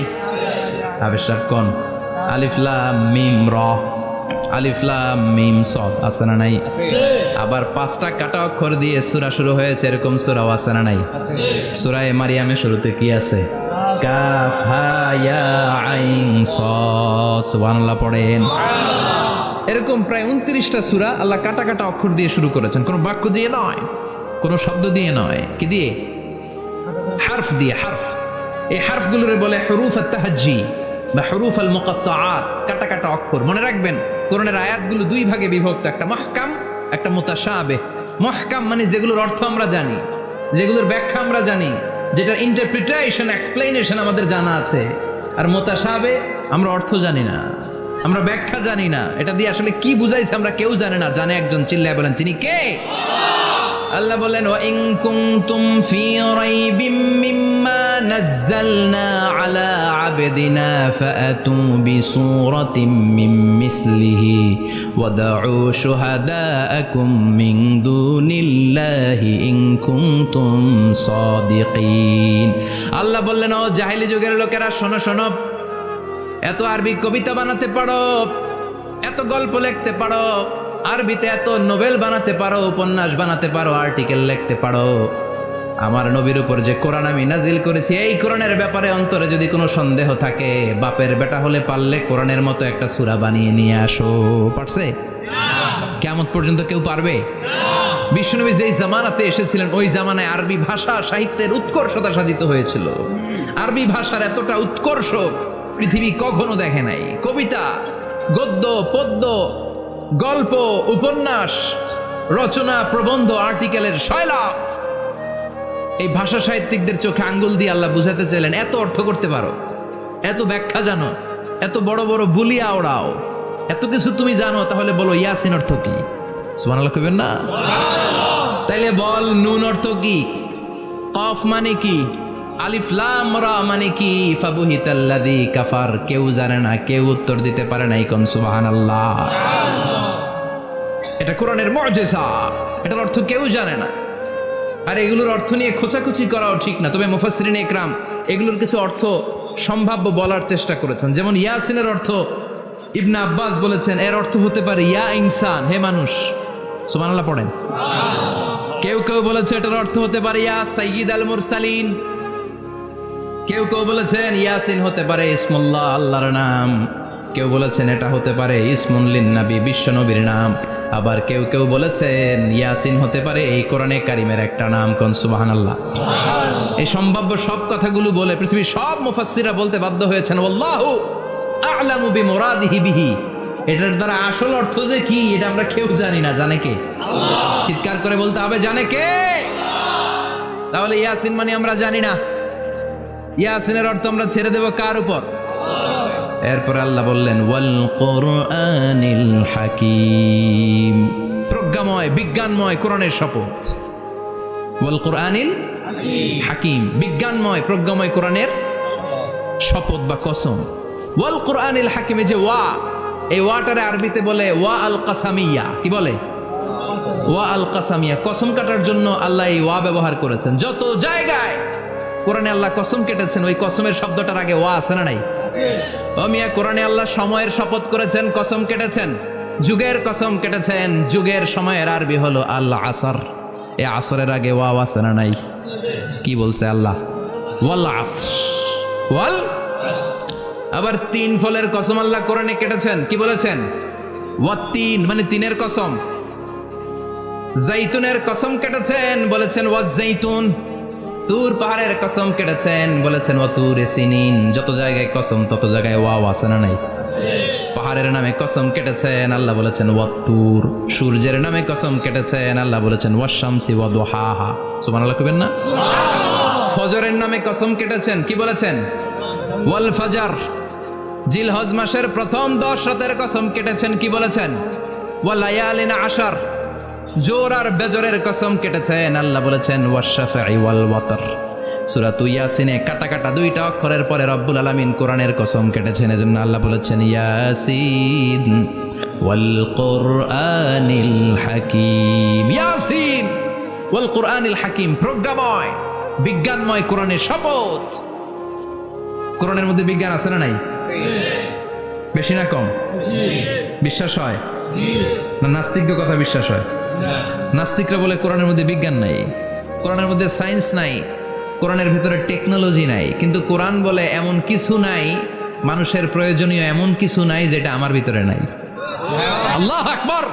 আবিষ্কার কোন? আলিফ লাম মিম র, আলিফ লাম মিম সাদ, আছে না নাই? আবার 5টা কাটা অক্ষর দিয়ে সূরা শুরু হয়েছে, এরকম সূরাও আছে না নাই? সূরা মারিয়ামের শুরুতে কি আছে? কাফ হা ইয়া আইন সাদ, সুবহানাল্লাহ পড়েন। এরকম প্রায় 29টা সূরা আল্লাহ কাটা কাটা অক্ষর দিয়ে শুরু করেছেন, কোনো বাক্য দিয়ে নয়, কোনো শব্দ দিয়ে নয়, কি দিয়ে? হারফ দিয়ে। হারফ, এই হারফগুলোরে বলে হুরুফ আত-তাহাজ্জি বা হুরুফ আল মুকাত্তাআত, কাটা কাটা অক্ষর। মনে রাখবেন কোরআনের আয়াতগুলো 2 ভাগে বিভক্ত, একটা মুহকাম, একটা মুতাশাবিহ। মুহকাম মানে যেগুলোর অর্থ আমরা জানি, যেগুলোর ব্যাখ্যা আমরা জানি, যেটা ইন্টারপ্রিটেশন এক্সপ্লেনেশন আমাদের জানা আছে। আর মুতাশাবিহ আমরা অর্থ জানি না, আমরা ব্যাখ্যা জানি না, এটা দিয়ে আসলে কি বুঝাইছে আমরা কেউ জানে না। জানে একজন, চিল্লায় বলেন তিনি কে? আল্লাহ বলেন ওয়া ইন কুনতুম ফি রাইবিম মিম্মা নাযালনা আলা আবদিনা ফাআতু বিসূরাতিন মিন মিসলিহি ওয়াদউ শুহাদাআকুম মিন দুনিল্লাহি ইন কুনতুম সাদিকিন। আল্লাহ বললেন ও জাহেলি যুগের লোকেরা, শোনো শোনো, এত আরবি কবিতা বানাতে পারো, এত গল্প লিখতে পারো, আরবিতে এত নোবেল বানাতে পারো, উপন্যাস বানাতে পারো, আর্টিকেল লিখতে পারো, আমার নবীর উপর যে কোরআন আমি নাজিল করেছি এই কোরআনের ব্যাপারে অন্তরে যদি কোনো সন্দেহ থাকে, বাপের বেটা হলে পারলে কোরআনের মতো একটা সূরা বানিয়ে নিয়ে আসো। পারছে? কিয়ামত পর্যন্ত কেউ পারবে? বিশ্বনবী যেই জামানাতে এসেছিলেন ওই জামানায় আরবি ভাষা সাহিত্যের উৎকর্ষতা সাধিত হয়েছিল। আরবি ভাষার এতটা উৎকর্ষ পৃথিবী কখনো দেখে নাই। কবিতা, গদ্য, পদ্য, গল্প, উপন্যাস, রচনা, প্রবন্ধ, আর্টিকেলের শৈলাপ। এই ভাষা সাহিত্যিকদের চোখে আঙ্গুল দিয়ে আল্লাহ বুঝাতে চাইলেন, এত অর্থ করতে পারো, এত ব্যাখ্যা জানো, এত বড় বড় বুলিয়া ওড়াও, এত কিছু তুমি জানো, তাহলে বলো ইয়াসিন অর্থ কি? সুবহানাল্লাহ কইবেন না? তাইলে বল নুন অর্থ কি? কফ মানে কি? আলিফ লাম রা মানে কি? ফাবুহিতাল্লাযী কাফার। কেউ জানে না, কেউ উত্তর দিতে পারে না। কোন সুবহানাল্লাহ। এটা কোরআনের মুআজিজা, এটার অর্থ কেউ জানে না। আর এগুলোর অর্থ নিয়ে খোঁচাখুচি করাও ঠিক না। তবে মুফাসসিরিনে ইকরাম এগুলোর কিছু অর্থ সম্ভাব্য বলার চেষ্টা করেছেন। যেমন ইয়াসিনের অর্থ ইবনে আব্বাস বলেছেন এর অর্থ হতে পারে ইয়া ইনসান, হে মানুষ। সুবহানাল্লাহ পড়েন। কেউ কেউ বলেছে এটার অর্থ হতে পারে ইয়া সাইয়্যিদ আল মুরসালিন। কেউ কেউ বলেছেন ইয়াসিন হতে পারে ইসমুল্লাহ, আল্লাহর নাম। কেউ বলেছেন এটা হতে পারে ইসমুন লিন নবী, বিশ্ব নবীর নাম। আবার কেউ কেউ বলেছেন ইয়াসিন হতে পারে এই কোরআনে কারিমের একটা নাম। কোন সুবহানাল্লাহ। এই সম্ভাব্য সব কথাগুলো বলে পৃথিবীর সব মুফাসসিররা বলতে বাধ্য হয়েছেন আল্লাহু আ'লামু বিমুরাদিহি বিহি। এটার দ্বারা আসল অর্থ যে কি এটা আমরা কেউ জানি না। জানে কে? আল্লাহ। চিৎকার করে বলতে হবে, জানে কে? তাহলে ইয়াসিন মানে আমরা জানি না। ইয়াসিনের অর্থ আমরা ছেড়ে দেব কার উপর? এরপর আল্লাহ বললেন ওয়াল কোরআনিল হাকিম, প্রজ্ঞাময় বিজ্ঞানময় কোরআনের শপথ। ওয়াল কোরআনিল হাকিম, বিজ্ঞানময় প্রজ্ঞাময় কোরআনের শপথ বা কসম। ওয়াল কোরআনিল হাকিমে যে ওয়া, এই ওয়াটারে আরবিতে বলে ওয়া আল কাসামিয়া। কি বলে? ওয়া আল কাসামিয়া। কসম কাটার জন্য আল্লাহ এই ওয়া ব্যবহার করেছেন। যত জায়গায় কোরআনে আল্লাহ কসম কেটেছেন ওই কসমের শব্দটার আগে ওয়া আছে না নাই? ও মিয়া, কোরআনে আল্লাহ সময়ের শপথ করেছেন, কসম কেটেছেন, যুগের কসম কেটেছেন। যুগের সময়ের আরবি হলো আল আসর। এই আসরের আগে ওয়া আছে না নাই? কি বলছে আল্লাহ? ওয়াল আসর, ওয়াল। আবার 3 ফলের কসম আল্লাহ কোরআনে কেটেছেন। কি বলেছেন? ওয়াত-তিন মানে তিনের কসম। জাইতুনের কসম কেটেছেন, বলেছেন ওয়াজ জাইতুন। তুর পাহাড়ের কসম কেটেছেন, বলেছেন ওয়াতুরে সিনিন। যত জায়গায় কসম তত জায়গায় ওয়াও আছে না নাই? পাহাড়ের নামে কসম কেটেছেন, আল্লাহ বলেছেন ওয়াতুর। সূর্যের নামে কসম কেটেছেন, আল্লাহ বলেছেন ওয়াশ-শামসি ওয়াদুহাহা। সুবহানাল্লাহ কইবেন না? ফজরের নামে কসম কেটেছেন, কি বলেছেন? ওয়াল ফাজর। জিলহজ মাসের প্রথম 10 রাতের কসম কেটেছেন, কি বলেছেন? ওয়া লায়ালিন আশর। জোর আর বেজরের কসম কেটেছেন, আল্লাহ বলেছেন ওয়াশ-শাফঈ ওয়াল ওয়াতর। সূরা ইয়াসিনে কাটা কাটা 2টা অক্ষরের পরে রব্বুল আলামিন কোরআনের কসম কেটেছেন। এজন্য আল্লাহ বলেছেন ইয়াসিন ওয়াল কোরআনিল হাকিম। ইয়াসিন ওয়াল কোরআনিল হাকিম, প্রজ্ঞাময় বিজ্ঞানময় কোরআনের শপথ। কোরআনের মধ্যে বিজ্ঞান আছে না নাই? বেশি না কম? বিশ্বাস হয় না নাস্তিকদের কথা বিশ্বাস হয়? নাস্তিকরা বলে কোরআনের মধ্যে বিজ্ঞান নাই, কোরআনের মধ্যে সায়েন্স নাই, কোরআনের ভিতরে টেকনোলজি নাই। কিন্তু কোরআন বলে এমন কিছু নাই, মানুষের প্রয়োজনীয় এমন কিছু নাই যেটা আমার ভিতরে নাই। আল্লাহু আকবার।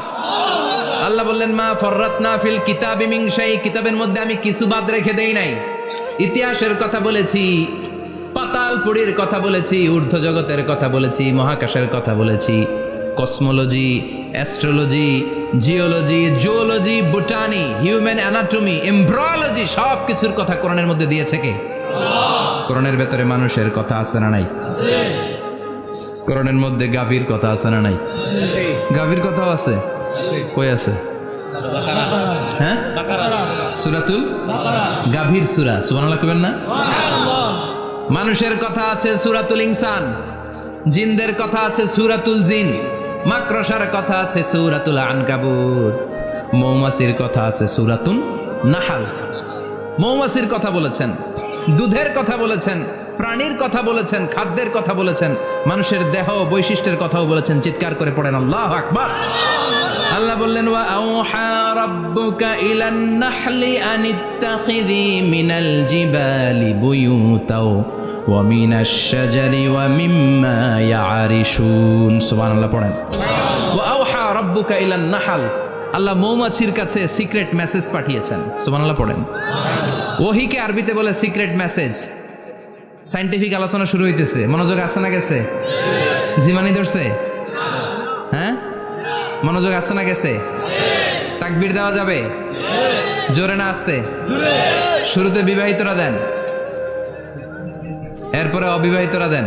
আল্লাহ বললেন মা ফররাতনা ফিল কিতাবি মিন শাই, কিতাবের মধ্যে আমি কিছু বাদ রেখে দেই নাই। ইতিহাসের কথা বলেছি, পাতালপুরীর কথা বলেছি, ঊর্ধ্ব জগতের কথা বলেছি, মহাকাশের কথা বলেছি, cosmology, astrology, geology, zoology, botany, human anatomy, embryology, সব কিছুর কথা কোরআনের মধ্যে দিয়েছে কে? কোরআনের ভেতরে মানুষের কথা আছে না নাই? কোরআনের মধ্যে গাভীর কথা আছে না নাই? গাভীর কথাও আছে। কই আছে? হ্যাঁ, সূরাতুল গাভীর সূরা। সুবহানাল্লাহ কইবেন না? মানুষের কথা আছে সূরাতুল ইনসান, জিনদের কথা আছে সূরাতুল জিন, মাকড়সার কথা আছে সূরাতুল আনকাবুত, মৌমাছির কথা আছে সূরাতুন নাহাল। মৌমাছির কথা বলেছেন, দুধের কথা বলেছেন, প্রাণীর কথা বলেছেন, খাদ্যের কথা বলেছেন, মানুষের দেহ বৈশিষ্ট্যের কথাও বলেছেন। চিৎকার করে পড়েন আল্লাহু আকবার। আল্লাহ বললেন ওয়া আওহা রাব্বুকা ইলান নাহলি আনিত্তাখিযি মিনাল জিবালি বুয়ুতাও ওয়া মিনাশ শাজারি ওয়া মিম্মা ইয়ারিশুন। সুবহানাল্লাহ পড়েন। ওয়া আওহা রাব্বুকা ইলান নাহল, আল্লাহ মৌমাছির কাছে সিক্রেট মেসেজ পাঠিয়েছেন। সুবহানাল্লাহ পড়েন। ওহীকে আরবিতে বলে সিক্রেট মেসেজ। সায়েন্টিফিক আলোচনা শুরু হইতেছে, মনোযোগ আছে না গেছে? জিমানি ধরছে? হ্যাঁ, মনোযোগ আছে না গেছে? তাকবীর দেওয়া যাবে? জোরে না আসতে? শুরুতে বিবাহিতরা দেন, এরপরে অবিবাহিতরা দেন,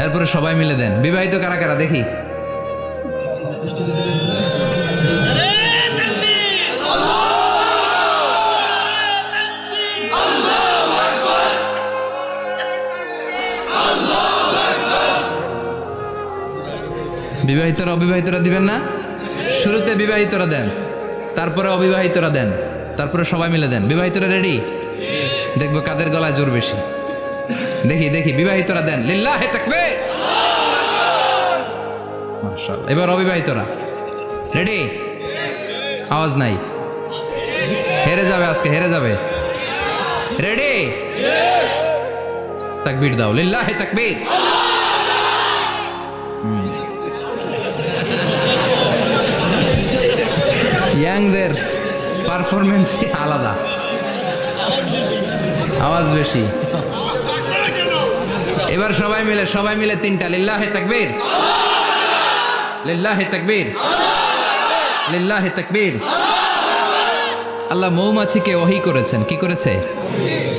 এরপরে সবাই মিলে দেন। বিবাহিত কারা কারা দেখি? বিবাহিতরা অবিবাহিতরা দিবেন না? শুরুতে বিবাহিতরা দেন, তারপরে অবিবাহিতরা দেন, তারপরে সবাই মিলে দেন। বিবাহিতরা রেডি? দেখবো কাদের গলায় জোর বেশি। দেখি দেখি, বিবাহিতরা দেন। লিল্লাহি তাকবীর। মাশাআল্লাহ। এবার অবিবাহিতরা রেডি? আওয়াজ নাই, হেরে যাবে আজকে, হেরে যাবে। রেডি? তাকবীর দাও, লিল্লাহি তাকবীর। ইয়াংদের পারফরমেন্সই আলাদা, আওয়াজ বেশি। এবার সবাই মিলে তিনটা, লিল্লাহি তাকবীর, লিল্লাহি তাকবীর, লিল্লাহি তাকবীর। আল্লাহ মৌমাছিকে ওহী করেছেন। কি করেছে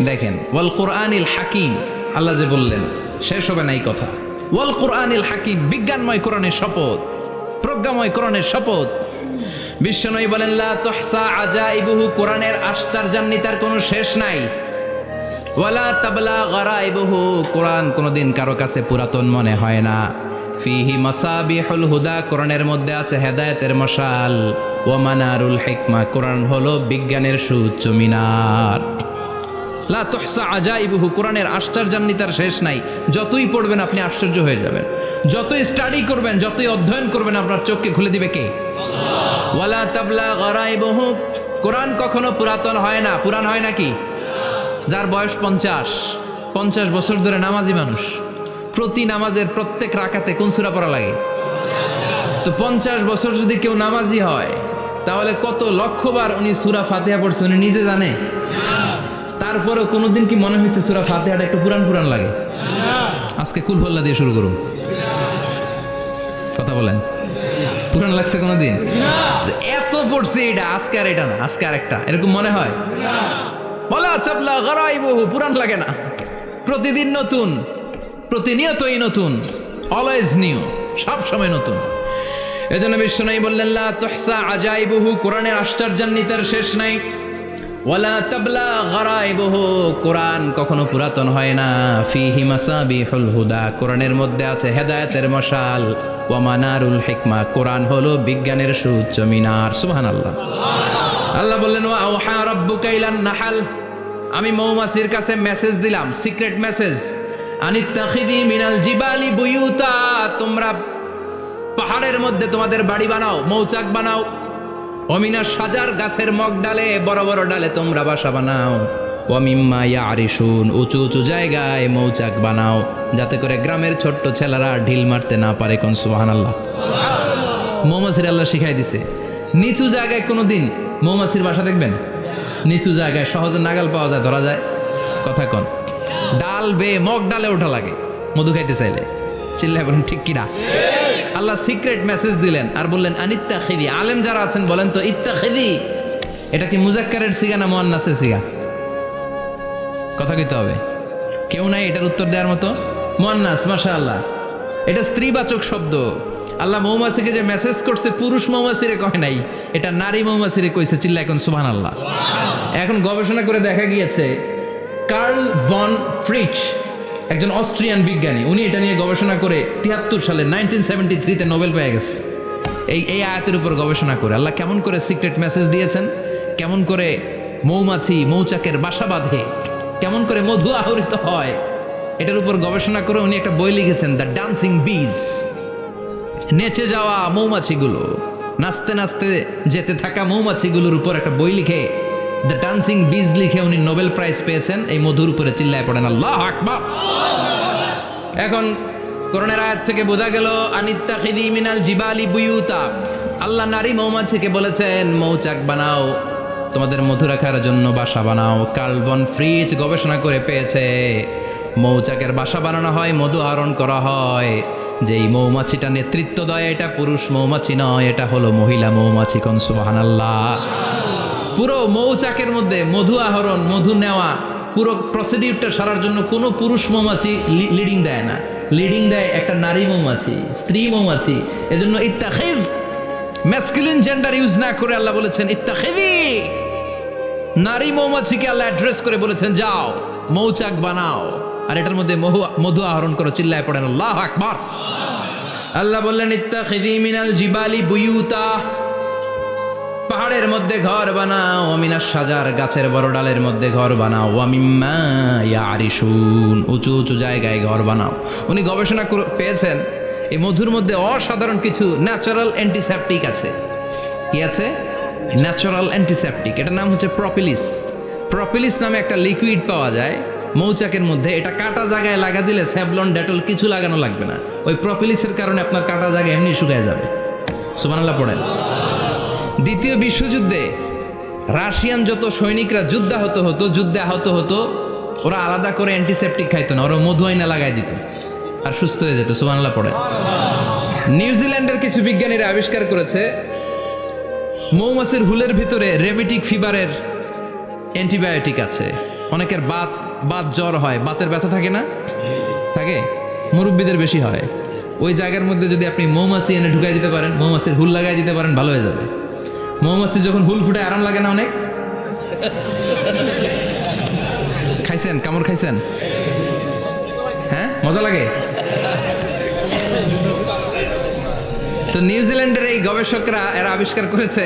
দেখেন, ওয়াল কুরআনিল হাকিম। আল্লাহ যে বললেন, শেষ হবে না এই কথা। ওয়াল কুরআনিল হাকিম, বিজ্ঞানময় কোরআনের শপথ, প্রজ্ঞাময় কোরআনের শপথ। বিশ্বনবী বলেন লা তুহসা আজাইবুহু, কোরআনের আশ্চর্যান্বিতার কোনো শেষ নাই। ওয়ালা তাবলা গারাইবুহু, কোরআন কোনোদিন কারো কাছে পুরাতন মনে হয় না। ফিহি মাসাবিহুল হুদা, কোরআনের মধ্যে আছে হেদায়েতের মশাল। ওয়া মানারুল হিকমা, কোরআন হলো বিজ্ঞানের সুউচ্চ মিনার। লা তুহসা আজাইবুহু, কোরআনের আশ্চর্যান্বিতার শেষ নাই। যতই পড়বেন আপনি আশ্চর্য হয়ে যাবেন, যতই স্টাডি করবেন, যতই অধ্যয়ন করবেন, আপনার চোখকে খুলে দিবে কে? ওয়ালা তাবলা গারাইবুহু, কোরআন কখনো পুরাতন হয় না। পুরান হয় নাকি? যার বয়স 50 বছর ধরে নামাজি মানুষ, প্রতি নামাজের প্রত্যেক রাকাতে কোন সূরা পড়া লাগে? তো 50 বছর যদি কেউ নামাজি হয়, তাহলে কত লক্ষবার উনি সূরা ফাতিহা পড়ছে উনি নিজে জানে? তারপরেও কোনোদিন কি মনে হয়েছে সূরা ফাতিহাটা একটু পুরান পুরান লাগে? আজকে কুল হল্লা দিয়ে শুরু করুন, কথা বলেন। পুরান লাগছে কোনোদিন? এত পড়ছি এটা, আজকে আর এটা না, আজকে আর একটা, এরকম মনে হয়? বলা চাপলা গারাইবহু, পুরান লাগে না। প্রতিদিন নতুন, প্রতিনিয়তই নতুন, অলওয়েজ নিউ, সব সময় নতুন। এজন্য বিশ্বনবী বললেন লা তুহসা আজাইবুহু, কোরআনের আশ্চর্যান্বিতার শেষ নাই। ওয়ালা তাবলা গারাইবুহু, কোরআন কখনো পুরাতন হয় না। ফিহি মাসাবিহুল হুদা, কোরআনের মধ্যে আছে হেদায়েতের মশাল। ওয়া মানারুল হিকমা, কোরআন হলো বিজ্ঞানের সুউচ্চ মিনার। সুবহানাল্লাহ। আল্লাহ বললেন ওয়া আওহা রাব্বুকা ইলান নাহাল, আমি মৌমাছির কাছে মেসেজ দিলাম, সিক্রেট মেসেজ। আনিত্তাখিযি মিনাল জিবালি বুয়ুতা, তোমরা পাহাড়ের মধ্যে তোমাদের বাড়ি বানাও, মৌচাক বানাও। অমিনা সাজার, গাছের মগ ডালে, বড় বড় ডালে তোমরা বাসা বানাও। ওয়ামিম্মা ইয়ারিশুন, উঁচু উঁচু জায়গায় মৌচাক বানাও, যাতে করে গ্রামের ছোট্ট ছেলেরা ঢিল মারতে না পারে। কোন সুবহানাল্লাহ। মৌমাছির আল্লাহ শিখাই দিছে, নিচু জায়গায় কোনোদিন মৌমাছির বাসা দেখবেন? নিচু জায়গায় সহজে নাগাল পাওয়া যায়, ধরা যায়। কথা কন, ডাল বেয়ে মগ ডালে ওঠা লাগে মধু খাইতে চাইলে। চিল্লায় বলেন ঠিক কিনা? আল্লাহ সিক্রেট মেসেজ দিলেন আর বললেন আনিত্তাখিযি। আলেম যারা আছেন বলেন তো, ইত্তাখিযি এটা কি মুজাক্কারের সিগা না মুয়ান্নাসের সিগা? কথা কইতে হবে। কেউ নাই এটার উত্তর দেওয়ার মতো? মুয়ান্নাস, মাশাআল্লাহ। এটা স্ত্রীবাচক শব্দ। আল্লাহ মৌমাছিকে যে মেসেজ করছে পুরুষ মৌমাছিরে কয় নাই, এটা নারী মৌমাছিরে কইছে। চিল্লা এখন সুবহানাল্লাহ। এখন গবেষণা করে দেখা গিয়েছে, কার্ল ভন ফ্রিচ একজন অস্ট্রিয়ান বিজ্ঞানী, উনি এটা নিয়ে গবেষণা করে 73 সালে 1973-তে নোবেল পেয়ে গেছে। এই আয়াতের উপর গবেষণা করে আল্লাহ কেমন করে সিক্রেট মেসেজ দিয়েছেন, কেমন করে মৌমাছি মৌচাকের বাসা বাঁধে, কেমন করে মধু আহরিত হয়, এটার উপর গবেষণা করে উনি একটা বই লিখেছেন, দ্য ডান্সিং বিজ। নেচে যাওয়া মৌমাছিগুলো, নাচতে নাচতে যেতে থাকা মৌমাছিগুলোর উপর একটা বই লিখে, দ্য ডান্সিং বিজ লিখে উনি নোবেল প্রাইজ পেয়েছেন এই মধুর উপরে। চিল্লায় পড়েন আল্লাহু আকবার। এখন কোরআনের আয়াত থেকে বোঝা গেল আনিত্তাখিযি মিনাল জিবালি বুয়ুতা। আল্লাহ নারী মৌমাছিকে বলেছেন মৌচাক বানাও, তোমাদের মধু রাখার জন্য বাসা বানাও। কার্ল ভন ফ্রিচ গবেষণা করে পেয়েছে মৌচাকের বাসা বানানো হয়, মধু আহরণ করা হয়। যেই মৌমাছিটা নেতৃত্ব দেয় এটা পুরুষ মৌমাছি নয়, এটা হলো মহিলা মৌমাছি। কোন সুবহানাল্লাহ। পুরো মৌচাকের মধ্যে মধু আহরণ, মধু নেওয়া, পুরো প্রসিডিউরটা সারার জন্য কোনো পুরুষ মৌমাছি লিডিং দেয় না, লিডিং দেয় একটা নারী মৌমাছি, স্ত্রী মৌমাছি। এজন্য ইত্তাখিয, ম্যাসকুলিন জেন্ডার ইউজ না করে আল্লাহ বলেছেন ইত্তাখিযি। নারী মৌমাছিকে আল্লাহ অ্যাড্রেস করে বলেছেন যাও মৌচাক বানাও আর এটার মধ্যে মধু আহরণ করো। চিল্লায় পড়েন আল্লাহু আকবার। আল্লাহ বললেন ইত্তাখিযি মিনাল জিবালি বুয়ুতা, পাহাড়ের মধ্যে ঘর বানাও। ওয়ামিনাস সাজার, গাছের বড় ডালের মধ্যে ঘর বানাও। ওয়ামিম্মা ইয়ারিশুন, উঁচু উঁচু জায়গায় ঘর বানাও। উনি গবেষণা পেয়েছেন এই মধুর মধ্যে অসাধারণ কিছু ন্যাচারাল অ্যান্টিসেপটিক আছে। কি আছে? Natural antiseptic. এটার নাম হচ্ছে প্রপিলিস। প্রপিলিস নামে একটা লিকুইড পাওয়া যায় মৌচাকের মধ্যে। এটা কাটা জায়গায় লাগা দিলে স্যাভলন, ডেটল কিছু লাগানো লাগবে না। ওই প্রপিলিসের কারণে আপনার কাটা জায়গা এমনি শুকিয়ে যাবে। সুবহানাল্লাহ পড়েন। দ্বিতীয় বিশ্বযুদ্ধে রাশিয়ান যত সৈনিকরা যুদ্ধে আহত হতো, ওরা আলাদা করে অ্যান্টিসেপটিক খাইতো না, ওরা মধু আইনা লাগাই দিত আর সুস্থ হয়ে যেত। সুবহানাল্লাহ পড়ে। নিউজিল্যান্ডের কিছু বিজ্ঞানীরা আবিষ্কার করেছে মৌমাছির হুলের ভিতরে রেমিটিক ফিভারের অ্যান্টিবায়োটিক আছে। অনেকের বাত জ্বর হয়, বাতের ব্যথা থাকে না? থাকে, মুরব্বীদের বেশি হয়। ওই জায়গার মধ্যে যদি আপনি মৌমাছি এনে ঢুকাই দিতে পারেন, মৌমাছির হুল লাগাই দিতে পারেন, ভালো হয়ে যাবে। মৌমাছি যখন হুল ফুটে আরাম লাগে না অনেক? খাইছেন? কামড় খাইছেন? হ্যাঁ, মজা লাগে। তো নিউজিল্যান্ডের এই গবেষকরা এরা আবিষ্কার করেছে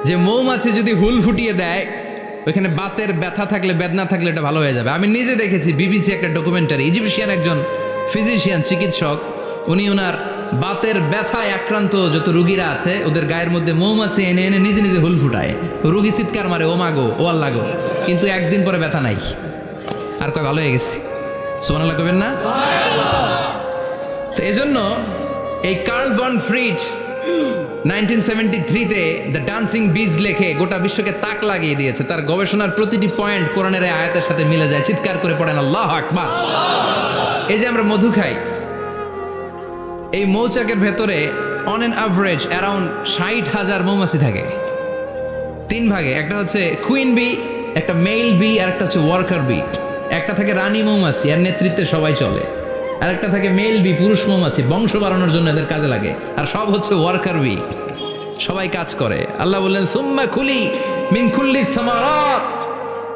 যে মৌমাছি যদি হুল ফুটিয়ে দেয়, ওইখানে বাতের ব্যথা থাকলে, বেদনা থাকলে এটা ভালো হয়ে যাবে। আমি নিজে দেখেছি, বিবিসি একটা ডকুমেন্টারি। ইজিপশিয়ান একজন ফিজিশিয়ান, চিকিৎসক, উনি ওনার বাতের ব্যথায় আক্রান্ত যত রুগীরা আছে ওদের গায়ের মধ্যে মৌমাছি এনে এনে নিজে নিজে হুল ফুটায়। রুগী চিৎকার মারে, ও মাগো, ও আল্লাহ গো, কিন্তু একদিন পরে ব্যথা নাই, আর কয় ভালো হয়ে গেছি। সুবহানাল্লাহ কবেন না? তো এজন্য এই কার্ল ভন ফ্রিচ 1973-তে দ্য ডান্সিং বিজ লেখে গোটা বিশ্বকে তাক লাগিয়ে দিয়েছে। তার গবেষণার প্রতিটি পয়েন্ট কোরআনের আয়াতের সাথে মিলে যায়। চিৎকার করে পড়েন আল্লাহু আকবার। এই যে আমরা মধু খাই, এই মৌচাকের ভেতরে অন অ্যান অ্যাভারেজ অ্যারাউন্ড 60,000 মৌমাছি থাকে। 3 ভাগে, একটা হচ্ছে কুইন বি, একটা মেল বি, আর একটা হচ্ছে ওয়ার্কার বি। একটা থাকে রানী মৌমাছি, এর নেতৃত্বে সবাই চলে। আর একটা থাকে মেল বি, পুরুষ মৌমাছি, বংশ বাড়ানোর জন্য এদের কাজে লাগে। আর সব হচ্ছে ওয়ার্কার বি, সবাই কাজ করে। আল্লাহ বললেন সুম্মা কুলি মিন কুল্লি সামারাত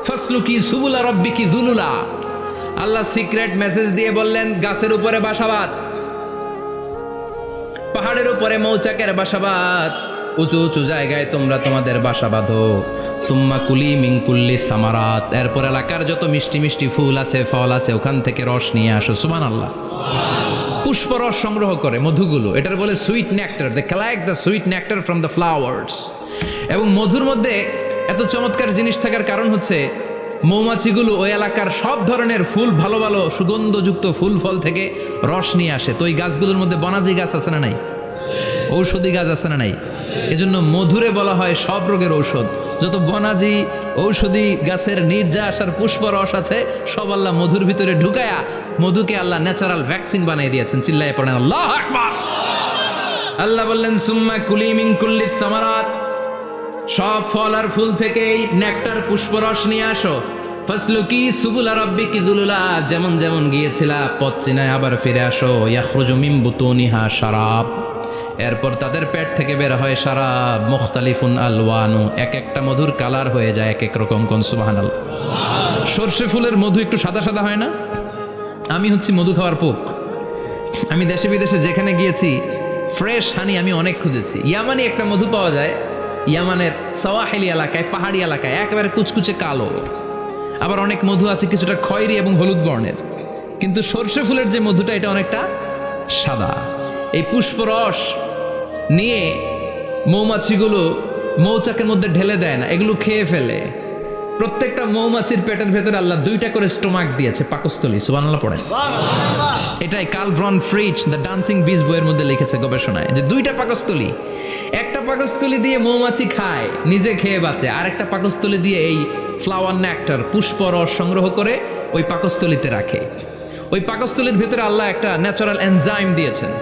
ফাসলুকি সুবুলা রাব্বিকি যুলুলা। আল্লাহ সিক্রেট মেসেজ দিয়ে বললেন গাছের উপরে বাসাবাদ, পাহাড়ের উপরে মৌচাকের বাসাবাদ, উঁচু উঁচু জায়গায় তোমরা তোমাদের বাসা বাঁধো। সুম্মা কুলি মিন কুল্লি সামারাত, এরপর এলাকার যত মিষ্টি মিষ্টি ফুল আছে ফল আছে ওখান থেকে রস নিয়ে আসো। সুবহানাল্লাহ। পুষ্পরস সংগ্রহ করে মধুগুলো, এটার বলে sweet nectar. They collect the sweet nectar from the flowers. এবং মধুর মধ্যে এত চমৎকার জিনিস থাকার কারণ হচ্ছে মৌমাছিগুলো ওই এলাকার সব ধরনের ফুল, ভালো ভালো সুগন্ধযুক্ত ফুল ফল থেকে রস নিয়ে আসে। তো ওই গাছগুলোর মধ্যে বনাজি গাছ আছে না নাই? ঔষধি গাছ আছে না নাই? এজন্য মধুরে বলা হয় সব রোগের ঔষধ। যত বনাজি ঔষধি গাছের নির্যাস আর পুষ্পরস আছে সব আল্লাহ মধুর ভিতরে ঢুকায়া মধুকে আল্লাহ ন্যাচারাল ভ্যাকসিন বানিয়ে দিয়েছেন। চিল্লায়ে পড়েন আল্লাহু আকবার। আল্লাহ বললেন সুম্মা কুলি মিন কুল্লি সামারাত, সব ফল আর ফুল থেকেই নেকটার পুষ্পরস নিয়ে আসো। ফাসলুকি সুবুলা রাব্বিকি যুলুলা, যেমন যেমন গিয়েছিলা পথ চিনায় আবার ফিরে আসো। ইয়াখরুজু মিন বুতুনিহা শারাব, এরপর তাদের পেট থেকে বের হয় শারাব। মুখতালিফুন আলওয়ানু, এক একটা মধুর কালার হয়ে যায় এক এক রকম। কোন সুবহানাল্লাহ। সরষে ফুলের মধু একটু সাদা সাদা হয় না? আমি হচ্ছি মধু খাওয়ার পোক। আমি দেশে বিদেশে যেখানে গিয়েছি ফ্রেশ হানি আমি অনেক খুঁজেছি। ইয়ামানি একটা মধু পাওয়া যায়, ইয়ামানের সাওয়াহিলি এলাকায়, পাহাড়ি এলাকায়, একেবারে কুচকুচে কালো। আবার অনেক মধু আছে কিছুটা খয়েরি এবং হলুদ বর্ণের, কিন্তু সরষে ফুলের যে মধুটা এটা অনেকটা সাদা। এই পুষ্পরস নিয়ে মৌমাছিগুলো মৌচাকের মধ্যে ঢেলে দেয় না, এগুলো খেয়ে ফেলে। প্রত্যেকটা মৌমাছির পেটের ভেতরে আল্লাহ 2টা করে স্টোমাক দিয়েছে, পাকস্থলী। সুবহানাল্লাহ পড়েন। এটাই কার্ল ভন ফ্রিচ দ্য ডান্সিং বিজ বইয়ের মধ্যে লিখেছে গবেষণায়, যে 2টা পাকস্থলী। একটা পাকস্থলী দিয়ে মৌমাছি খায়, নিজে খেয়ে বাঁচে, আর একটা পাকস্থলী দিয়ে এই ফ্লাওয়ার নেক্টার পুষ্পরস সংগ্রহ করে ওই পাকস্থলীতে রাখে। ওই পাকস্থলীর ভিতরে আল্লাহ একটা ন্যাচারাল এনজাইম দিয়েছেন।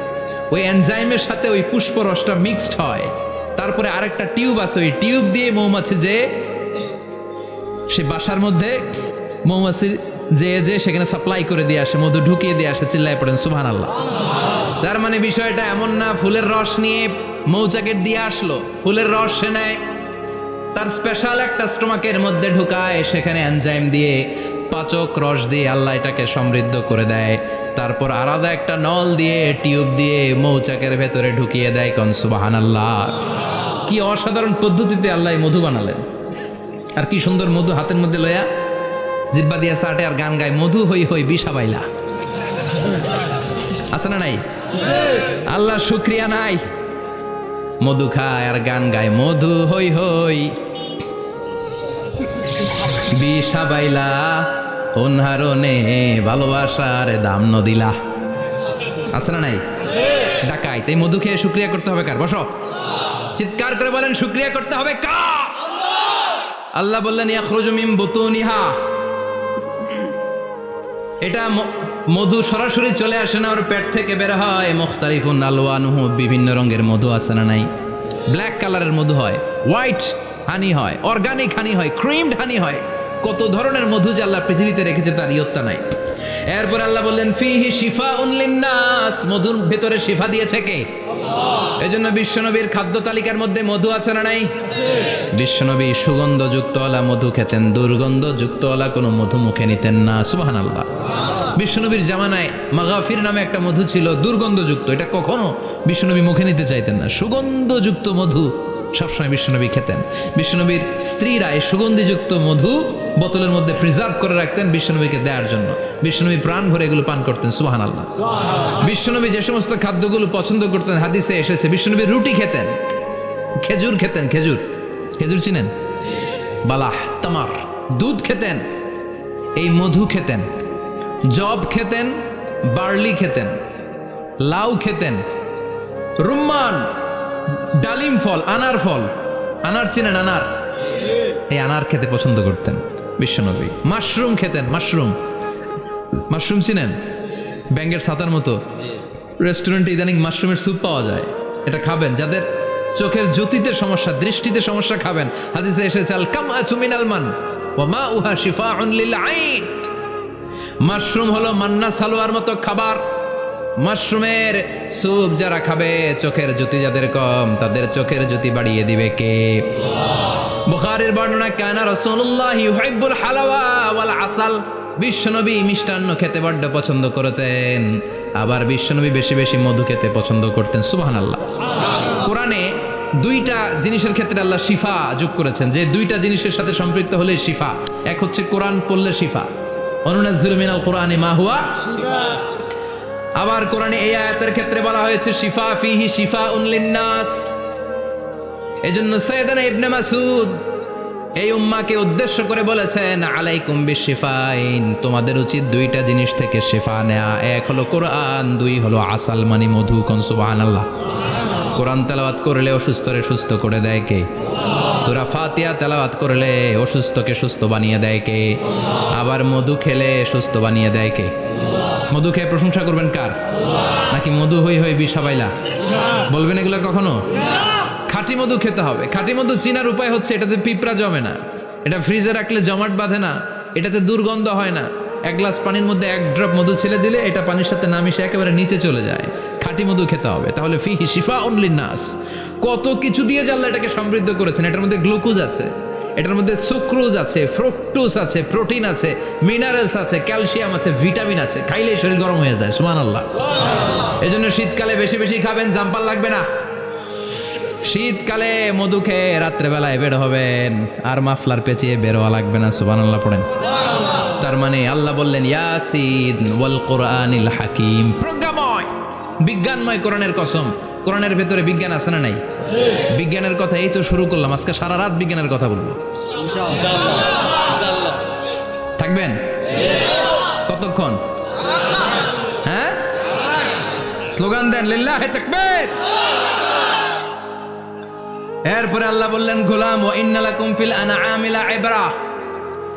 ওই এনজাইমের সাথে ওই পুষ্পরসটা মিক্সড হয়, তারপরে আরেকটা টিউব আছে, ওই টিউব দিয়ে মৌমাছি যে সে বাসার মধ্যে মৌমাছি যে সেখানে সাপ্লাই করে দিয়ে আসে, মধু ঢুকিয়ে দিয়ে আসে। চিল্লায় পড়েন সুবহানাল্লাহ। তার মানে বিষয়টা এমন না ফুলের রস নিয়ে মৌচাকের দিয়ে আসলো, ফুলের রস সে নেয়, তার স্পেশাল একটা স্টোমাকের মধ্যে ঢুকায়, সেখানে এনজাইম দিয়ে পাচক রস দিয়ে আল্লাহ এটাকে সমৃদ্ধ করে দেয়। তারপর আলাদা একটা নল দিয়ে টিউব দিয়ে মৌচাকের ভেতরে ঢুকিয়ে দেয়। কোন সুবহানাল্লাহ। কি অসাধারণ পদ্ধতিতে আল্লাহ মধু বানালেন। আর কি সুন্দর মধু হাতের মধ্যে লয়া জিব্বা দিয়া চাটে আর গান গায়, মধু হই হই বিষা বাইলা। আছে না নাই? আল্লাহ শুকরিয়া নাই? মধু খায় আর গান গায়, মধু হই হই বিষা বাইলা, অনহারণে ভালোবাসার দাম নদিলা। আছে না নাই? ডাকাই। তাই মধু খেয়ে শুকরিয়া করতে হবে কার? বসো, চিৎকার করে বলেন শুকরিয়া করতে হবে কার? আল্লাহ বললেন ইয়াখরুজু মিন বুতুনিহা, এটা মধু সরাসরি চলে আসে না, ওর পেট থেকে বের হয়। মুখতালিফুন আলওয়ানুহু, বিভিন্ন রঙের মধু আছে না নাই? ব্ল্যাক কালারের মধু হয়, হোয়াইট হানি হয়, অর্গানিক হানি হয়, ক্রিমড হানি হয়। কত ধরনের মধু যে আল্লাহ পৃথিবীতে রেখেছে তার ইয়ত্তা নাই। এরপর আল্লাহ বললেন ফিহি শিফাউন লিন্নাস, মধুর ভেতরে শিফা দিয়েছে কে? এজন্য বিশ্বনবীর খাদ্য তালিকার মধ্যে মধু আছে না নাই? বিশ্বনবী সুগন্ধযুক্ত ওয়ালা মধু খেতেন, দুর্গন্ধযুক্ত ওয়ালা কোনো মধু মুখে নিতেন না। সুবহানাল্লাহ। বিশ্বনবীর জামানায় মাগাফির নামে একটা মধু ছিল, দুর্গন্ধযুক্ত, এটা কখনো বিশ্বনবী মুখে নিতে চাইতেন না। সুগন্ধযুক্ত মধু সবসময় বিশ্বনবী খেতেন। বিশ্বনবীর স্ত্রীরা এই সুগন্ধিযুক্ত মধু বোতলের মধ্যে প্রিজার্ভ করে রাখতেন বিশ্বনবীকে দেওয়ার জন্য। বিশ্বনবী প্রাণ ভরে এগুলো পান করতেন। সুবহানাল্লাহ। বিশ্বনবী যে সমস্ত খাদ্যগুলো পছন্দ করতেন হাদিসে এসেছে, বিশ্বনবী রুটি খেতেন, খেজুর খেতেন, খেজুর, খেজুর চিনেন? বালাহ, তামার, দুধ খেতেন, এই মধু খেতেন, জব খেতেন, বার্লি খেতেন, লাউ খেতেন, রুম্মান, ডালিম ফল, আনার ফল, আনার চিনেন? আনার, এই আনার খেতে পছন্দ করতেন বিশ্বনবী। মাশরুম খেতেন, মাশরুম, মাশরুম চিনেন? ব্যাঙ্গের ছাতার মতো। রেস্টুরেন্টে ইদানিং মাশরুমের স্যুপ পাওয়া যায়, এটা খাবেন। যাদের চোখের জ্যোতিতে সমস্যা, দৃষ্টিতে সমস্যা, খাবেন। হাদিসে এসেছে আল কামআতু মিনাল মান ওয়া মাউহা শিফাউন লিল আইন। মাশরুম হলো মান্না সালোয়ার মতো খাবার। মাশরুমের স্যুপ যারা খাবে, চোখের জ্যোতি যাদের কম তাদের চোখের জ্যোতি বাড়িয়ে দিবে কে? বুখারীর বর্ণনা, কানা রাসূলুল্লাহ ইউহিব্বুল হালাওয়া ওয়াল আসাল, বিশ্বনবী মিষ্টান্ন খেতে বড্ড পছন্দ করতেন, আবার বিশ্বনবী বেশি বেশি মধু খেতে পছন্দ করতেন। সুবহানাল্লাহ। কোরআনে দুইটা জিনিসের ক্ষেত্রে আল্লাহ শিফা যোগ করেছেন, যে দুইটা জিনিসের সাথে সম্পৃক্ত হলে শিফা। এক হচ্ছে কোরআন পড়লে শিফা, অনুনাজ্জিলু মিনাল কোরআনি মা হুয়া। আবার কোরআনে এই আয়াতের ক্ষেত্রে বলা হয়েছে শিফা ফিহি শিফাউন লিন্নাস। এজন্য সাইয়েদানা ইবনে মাসউদ এই উম্মাকে উদ্দেশ্য করে বলেছেন আলাইকুম বিশিফাইন, তোমাদের উচিত দুইটা জিনিস থেকে শিফা নেয়া। এক হলো কোরআন, দুই হলো আসাল মানে মধু। কোন সুবহানাল্লাহ। কোরআন তেলাওয়াত করলে অসুস্থরে সুস্থ করে দেয় কে? সূরা ফাতিহা তেলাওয়াত করলে অসুস্থকে সুস্থ বানিয়ে দেয় কে? আবার মধু খেলে সুস্থ বানিয়ে দেয় কে? মধু খেয়ে প্রশংসা করবেন কার? নাকি মধু হই হই বিষাবাইলা বলবেন এগুলো কখনো? খাঁটি মধু খেতে হবে। খাঁটি মধু চিনার উপায় হচ্ছে এটাতে পিঁপড়া জমে না, এটা ফ্রিজে রাখলে জমাট বাঁধে না, এটাতে দুর্গন্ধ হয় না। এক গ্লাস পানির মধ্যে এক ড্রপ মধু ছেড়ে দিলে এটা পানির সাথে না মিশে একেবারে নিচে চলে যায়। খাঁটি মধু খেতে হবে। তাহলে ফিহি শিফাউন লিন্নাস। কত কিছু দিয়ে আল্লাহ এটাকে সমৃদ্ধ করেছেন। এটার মধ্যে গ্লুকোজ আছে, এটার মধ্যে সুক্রোজ আছে, ফ্রুক্টোজ আছে, প্রোটিন আছে, মিনারেলস আছে, ক্যালসিয়াম আছে, ভিটামিন আছে। খাইলেই শরীর গরম হয়ে যায়। সুবহানাল্লাহ। এজন্য শীতকালে বেশি বেশি খাবেন, জাম্পার লাগবে না। শীতকালে মধু খেয়ে রাত্রেবেলায় বের হবেন, আর মাফলার পেঁচিয়ে বেরোয়া লাগবে না। সুবহানাল্লাহ পড়েন। তার মানে আল্লাহ বললেন ইয়াসিন ওয়াল কোরআনিল হাকিম, প্রজ্ঞাময় বিজ্ঞানময় কোরআনের কসম। কোরআনের ভেতরে বিজ্ঞান আছে না নাই? বিজ্ঞানের কথা এই তো শুরু করলাম, আজকে সারা রাত বিজ্ঞানের কথা বলবো। থাকবেন কতক্ষণ? হ্যাঁ, স্লোগান দেন লিল্লাহি তাকবীর। এরপরে আল্লাহ বললেন গোলাম ওয়া ইন্না লাকুম ফিল আনআমি লাইবরা,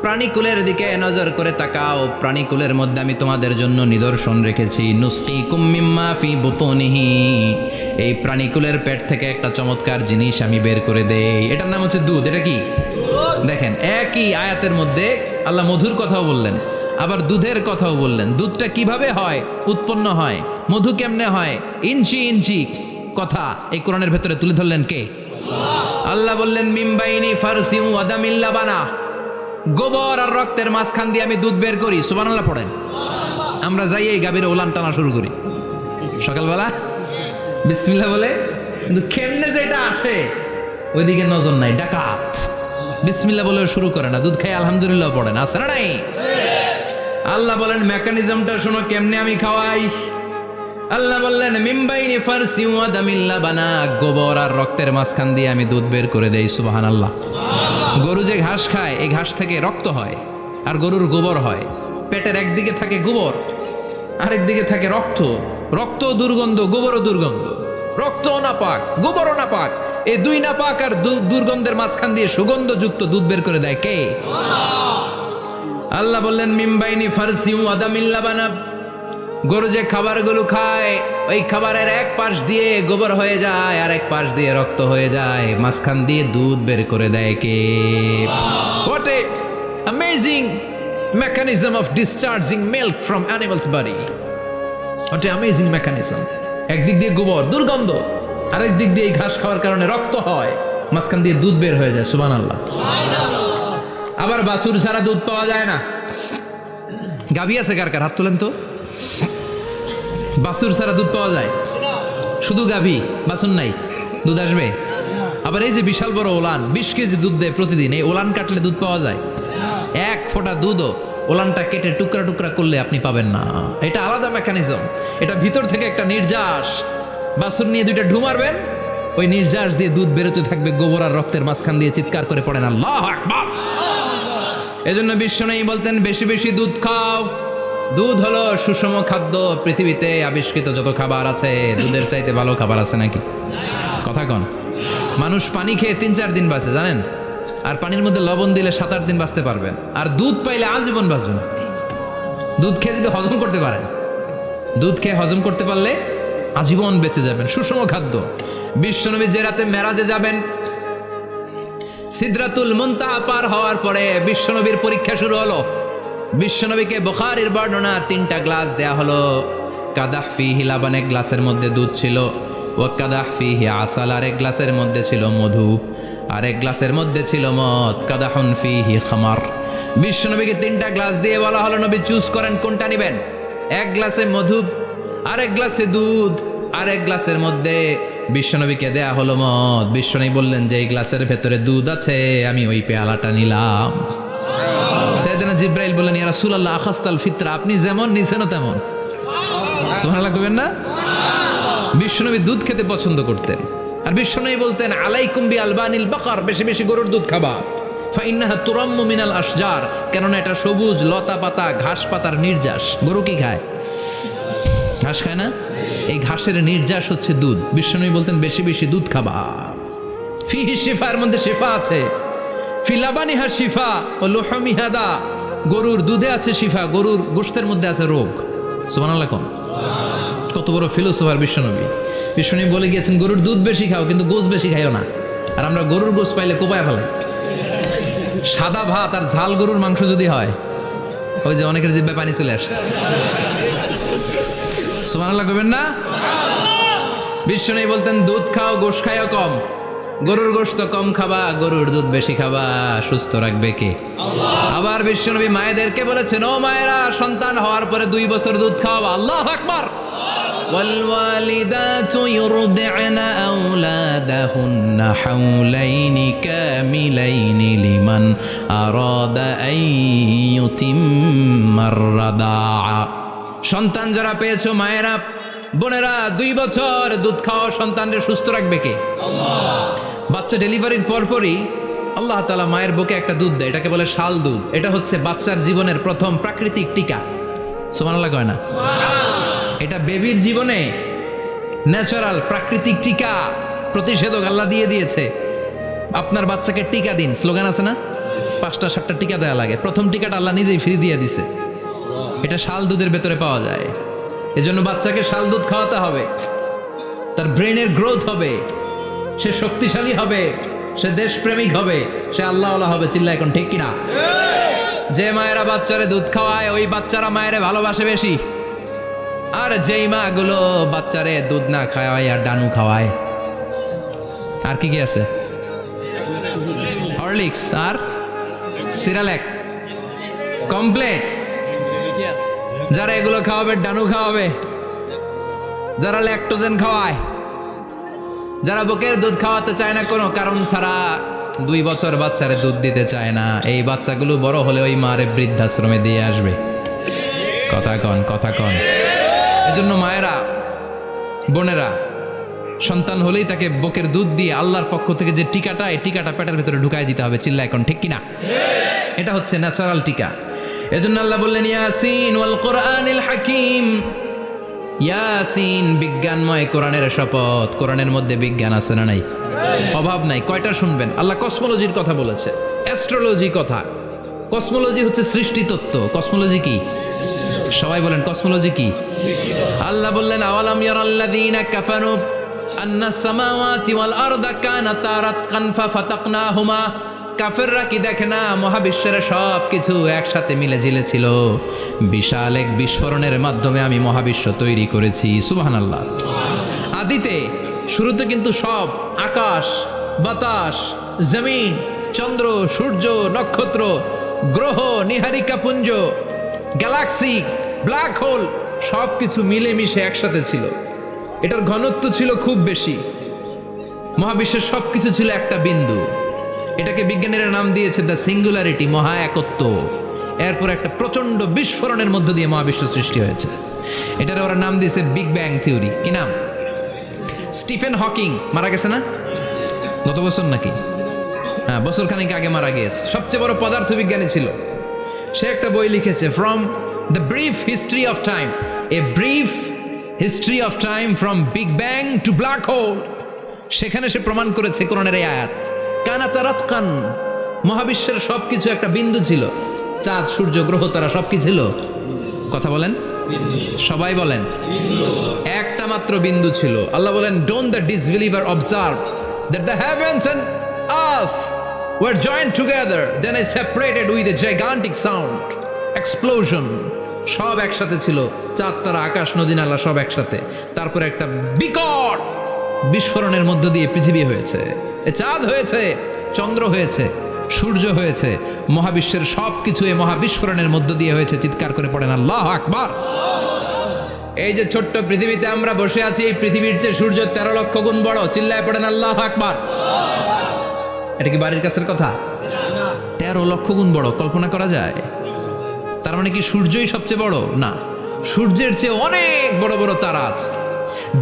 প্রাণীকুলের দিকে নজর করে তাকাও। প্রাণীকুলের মধ্যে আমি তোমাদের জন্য নিদর্শন রেখেছি। নুসকিকুম মিম্মা ফি বুতুনিহি, এই প্রাণীকুলের পেট থেকে একটা চমৎকার জিনিস আমি বের করে দেই, এটার নাম হচ্ছে দুধ। এটা কি? দেখেন একই আয়াতের মধ্যে আল্লাহ মধুর কথাও বললেন, আবার দুধের কথাও বললেন। দুধটা কিভাবে হয়, উৎপন্ন হয়, মধু কেমনে হয়, ইঞ্চি ইঞ্চি কথা এই কোরআনের ভেতরে তুলে ধরলেন কে? আল্লাহ বললেন মিমবাইনি ফারসিউ ওয়াদামিল লাবানা, গোবর আর রক্তের মাঝখান দিয়ে আমি দুধ বের করি। সুবহানাল্লাহ পড়েন। আমরা যাই এই গাভীর ওলান টানা শুরু করি সকালবেলা বিসমিল্লাহ বলে, কিন্তু কেমনে যে এটা আসে ওইদিকে নজর নাই। ডাকাত বিসমিল্লাহ বলে শুরু করে না, দুধ খাই আলহামদুলিল্লাহ পড়ে না, আছে না নাই? আল্লাহ বলেন মেকানিজমটা শোনো কেমনে আমি খাওয়াই। আল্লাহ বললেন মিমবাইনি ফারসিউ ওয়াদামিল লাবানা, গোবর আর রক্তের মাঝখান দিয়ে আমি দুধ বের করে দেই। সুবহানাল্লাহ। গরু যে ঘাস খায়, এই ঘাস থেকে রক্ত হয় আর গরুর গোবর হয়। পেটের একদিকে থাকে গোবর, আরেক দিকে থাকে রক্ত। রক্ত দুর্গন্ধ, গোবরও দুর্গন্ধ। রক্ত নাপাক, গোবরও নাপাক। এই দুই নাপাক আর দুর্গন্ধের মাঝখান দিয়ে সুগন্ধযুক্ত দুধ বের করে দেয় কে? আল্লাহ বললেন মিমবাইনি ফারসিউ ওয়াদামিল লাবানা, গরু যে খাবারগুলো খায় ওই খাবারের এক পাশ দিয়ে গোবর হয়ে যায় আর এক পাশ দিয়ে রক্ত হয়ে যায়, মাঝখান দিয়ে দুধ বের করে দেয় কে? What a amazing mechanism of discharging milk from animal's body. What a amazing mechanism. একদিক দিয়ে গোবর দুর্গন্ধ, আরেক দিক দিয়ে এই ঘাস খাওয়ার কারণে রক্ত হয়, মাঝখান দিয়ে দুধ বের হয়ে যায়। সুবহানাল্লাহ। আবার বাছুর ছাড়া দুধ পাওয়া যায় না। গাভী আছে কার কার? হাত তোলেন তো। বাছুর ছাড়া দুধ পাওয়া যায়? শুধু গাভী, বাছুর নাই, দুধ আসবে? আবার এই যে বিশাল বড় ওলান 20 কেজি দুধ দেয় প্রতিদিন, এই ওলান কাটলে দুধ পাওয়া যায়? এক ফোঁটা দুধও ওলানটা কেটে টুকরা টুকরা করলে আপনি পাবেন না। এটা আলাদা মেকানিজম। এটা ভিতর থেকে একটা নির্যাস, বাছুর নিয়ে দুইটা ঢু মারবেন, ওই নির্যাস দিয়ে দুধ বেরোতে থাকবে গোবর আর রক্তের মাঝখান দিয়ে। চিৎকার করে পড়েন আল্লাহু আকবার। এজন্য বিশ্বনবী বলতেন বেশি বেশি দুধ খাও। দুধ হলো সুষম খাদ্য। পৃথিবীতে আবিষ্কৃত যত খাবার আছে দুধের চাইতে ভালো খাবার আছে নাকি? কথা কন। মানুষ পানি খেয়ে 3-4 দিন বাঁচে জানেন, আর পানির মধ্যে লবণ দিলে 7-8 দিন বাঁচতে পারবেন। আর দুধ পাইলে আজীবন বাঁচবেন। দুধ খেয়ে যদি হজম করতে পারেন, দুধ খেয়ে হজম করতে পারলে আজীবন বেঁচে যাবেন। সুষম খাদ্য। বিশ্বনবী যে রাতে মেরাজে যাবেন, সিদরাতুল মুনতাহা পার হওয়ার পরে বিশ্বনবীর পরীক্ষা শুরু হলো। বিশ্বনবীকে বুখারীর বর্ণনা 3টা গ্লাস দেয়া হলো। কাদাহ ফিহি লাবান, এক গ্লাসের মধ্যে দুধ ছিল। ওয়া কাদাহ ফিহি আসাল, আর এক গ্লাসের মধ্যে ছিল মধু, আর এক গ্লাসের মধ্যে ছিল মদ। কাদাহুন ফিহি খামার। বিশ্বনবীকে 3টা গ্লাস দিয়ে বলা হলো নবী চুজ করেন কোনটা নেবেন। এক গ্লাসে মধু, আর এক গ্লাসে দুধ, আর এক গ্লাসের মধ্যে বিশ্বনবীকে দেয়া হলো মদ। বিশ্বনবী বললেন যে এই গ্লাসের ভেতরে দুধ আছে, আমি ওই পেয়ালাটা নিলাম। সাইয়েদনা জিব্রাইল বললেন, ইয়া রাসূলুল্লাহ আখাস্তাল ফিতরা, আপনি যেমন নিছেনও তেমন। সুবহানাল্লাহ কইবেন না? বিশ্বনবী দুধ খেতে পছন্দ করতেন, আর বিশ্বনবী বলতেন আলাইকুম বি আলবানিল বাকার, বেশি বেশি গরুর দুধ খাবা। ফাইন্নাহা তুরাম্মু মিনাল আশজার, কেননা এটা সবুজ লতা পাতা ঘাস পাতার নির্যাস। গরু কি খায়? ঘাস খায় না? এই ঘাসের নির্যাস হচ্ছে দুধ। বিশ্বনবী বলতেন বেশি বেশি দুধ খাবা। ফিহি শিফা, এর মধ্যে শিফা আছে। ফিলাবানিহা শিফা ও লুহমিহা দা, গরুর দুধে আছে শিফা, গরুর গোশতের মধ্যে আছে রোগ। সুবহানাল্লাহ। কত বড় ফিলোসোফার বিশ্বনবী। বিশ্বনবী বলে গিয়েছেন গরুর দুধ বেশি খাও, কিন্তু গোশ বেশি খাইও না। আর আমরা গরুর গোশ পাইলে কোপায় ফেলাই। সাদা ভাত আর ঝাল গরুর মাংস যদি হয়, ওই যে অনেকের জিহ্বায় পানি চলে আসছে। সুবহানাল্লাহ কইবেন না? বিশ্বনবী বলতেন দুধ খাও, গোশ খাইও কম। গরুর গোশত কম খাবা, গরুর দুধ বেশি খাবা। সুস্থ রাখবে কে? আল্লাহ। আবার বিশ্বনবী মায়েদেরকে বলেছেন, ও মায়েরা, সন্তান হওয়ার পরে 2 বছর দুধ খাওয়াবা। আল্লাহু আকবার। والوالدات يرضعن أولادهن حولين كاملين لمن أراد أن يتم الرضاعة। সন্তান যারা পেয়েছো মায়েরা, বোনেরা, 2 বছর দুধ খাওয়া সন্তানদের সুস্থ রাখবে কে? আল্লাহ। বাচ্চা ডেলিভারির পরপরই আল্লাহ তাআলা মায়ের বুকে একটা দুধ দেয়, এটাকে বলে শাল দুধ। এটা হচ্ছে বাচ্চার জীবনের প্রথম প্রাকৃতিক টিকা। সুবহানাল্লাহ কয় না? এটা বেবির জীবনে ন্যাচারাল প্রাকৃতিক টিকা, প্রতিষেধক আল্লাহ দিয়ে দিয়েছে। আপনার বাচ্চাকে টিকা দিন, স্লোগান আছে না? 5টা 7টা টিকা দেওয়া লাগে, প্রথম টিকাটা আল্লাহ নিজেই ফ্রি দিয়ে দিছে। এটা শাল দুধের ভেতরে পাওয়া যায়। এজন্য বাচ্চাকে শাল দুধ খাওয়াতে হবে। তার ব্রেনের গ্রোথ হবে, সে শক্তিশালী হবে, সে দেশপ্রেমিক হবে, সে আল্লাহওয়ালা হবে। চিল্লা এখন ঠিক কিনা? যে মায়েরা বাচ্চারে দুধ খাওয়ায়, ওই বাচ্চারা মায়েরে ভালোবাসে বেশি। আর যেই মা গুলো বাচ্চারে দুধ না খাওয়ায় আর ডানু খাওয়ায়, আর কি কি আছে? হরলিক্স আর সিরালেক, কমপ্লেট। যারা এগুলো খাওয়াবে, ডানু খাওয়াবে, যারা ল্যাকটোজেন খাওয়ায়, যারা বুকের দুধ খাওয়াতে চায় না কোনো কারণ ছাড়া, 2 বছর বাচ্চারে দুধ দিতে চায় না, এই বাচ্চাগুলো বড় হলে ওই মারে বৃদ্ধাশ্রমে দিয়ে আসবে। কথা কন, কথা কন। এজন্য মায়েরা, বোনেরা, সন্তান হলেই তাকে বুকের দুধ দিয়ে আল্লাহর পক্ষ থেকে যে টিকাটা, এই টিকাটা পেটের ভেতরে ঢুকাই দিতে হবে। চিল্লা এখন ঠিক কিনা? এটা হচ্ছে ন্যাচারাল টিকা। এজন্য আল্লাহ বললেন ইয়াসিন ওয়াল কোরআনিল হাকিম। ইয়াসিন, বিজ্ঞানময় কোরআনের শপথ। কোরআনের মধ্যে বিজ্ঞান আছে না নাই? অভাব নাই। কয়টা শুনবেন? আল্লাহ কসমোলজির কথা বলেছে, অ্যাস্ট্রোলজি কথা। কসমোলজি হচ্ছে সৃষ্টি তত্ত্ব। কসমোলজি কি? সবাই বলেন কসমোলজি কি? আল্লাহ বললেন আওয়ালাম ইয়ারাল্লাযীনা কাফারু আন্নাস সামাওয়াতি ওয়াল আরদা কানাতা রাতকান ফাফাতাকনাহুমা। কাফেররা কি দেখে না মহাবিশ্বের সব কিছু একসাথে মিলে ঝিলে ছিল, বিশাল এক বিস্ফোরণের মাধ্যমে আমি মহাবিশ্ব তৈরি করেছি। সুবহানাল্লাহ। আদিতে, শুরুতে কিন্তু সব আকাশ, বাতাস, জমিন, চন্দ্র, সূর্য, নক্ষত্র, গ্রহ, নীহারিকা পুঞ্জ, গ্যালাক্সি, ব্ল্যাক হোল, সব কিছু মিলেমিশে একসাথে ছিল। এটার ঘনত্ব ছিল খুব বেশি। মহাবিশ্বের সব কিছু ছিল একটা বিন্দু। এটাকে বিজ্ঞানীরা নাম দিয়েছে দ্য সিঙ্গুলারিটি, মহা একত্ব। এরপর একটা প্রচন্ড বিস্ফোরণের মধ্য দিয়ে মহাবিশ্ব সৃষ্টি হয়েছে। এটার ওরা নাম দিয়েছে বিগ ব্যাং থিওরি। কি নাম? স্টিফেন হকিং মারা গেছে না গত বছর নাকি? হ্যাঁ, বছর খানিক আগে মারা গিয়েছে। সবচেয়ে বড় পদার্থবিজ্ঞানী ছিল। সে একটা বই লিখেছে, from the brief history of time, a brief history of time from big bang two black hole. সেখানে সে প্রমাণ করেছে কোরআনের এই আয়াত, কানাতা রাতকান, মহাবিশ্বের সবকিছু একটা বিন্দু ছিল। চাঁদ, সূর্য, গ্রহ, তারা সব কি ছিল? কথা বলেন, সবাই বলেন। একটা মাত্র বিন্দু ছিল। আল্লাহ বলেন, don't the disbeliever observe that the heavens and earth were joined together, then I separated with a gigantic sound, explosion. সব একসাথে ছিল, চাঁদ, তারা, আকাশ, নদী, নালা সব একসাথে। তারপরে একটা বিকট বিস্ফোরণের মধ্য দিয়ে পৃথিবী হয়েছে, চাঁদ হয়েছে, চন্দ্র হয়েছে, সূর্য হয়েছে, মহাবিশ্বের সব কিছু এই মহাবিস্ফোরণের মধ্য দিয়ে হয়েছে। চিৎকার করে পড়েন আল্লাহু আকবার। এই যে ছোট্ট পৃথিবীতে আমরা বসে আছি, এই পৃথিবীর চেয়ে সূর্য 13 লক্ষ গুণ বড়। চিল্লায় পড়েন আল্লাহু আকবার। এটা কি বাড়ির কাছের কথা? 13 লক্ষ গুণ বড়, কল্পনা করা যায়? তার মানে কি সূর্যই সবচেয়ে বড়? না, সূর্যের চেয়ে অনেক বড় বড় তারা আছে।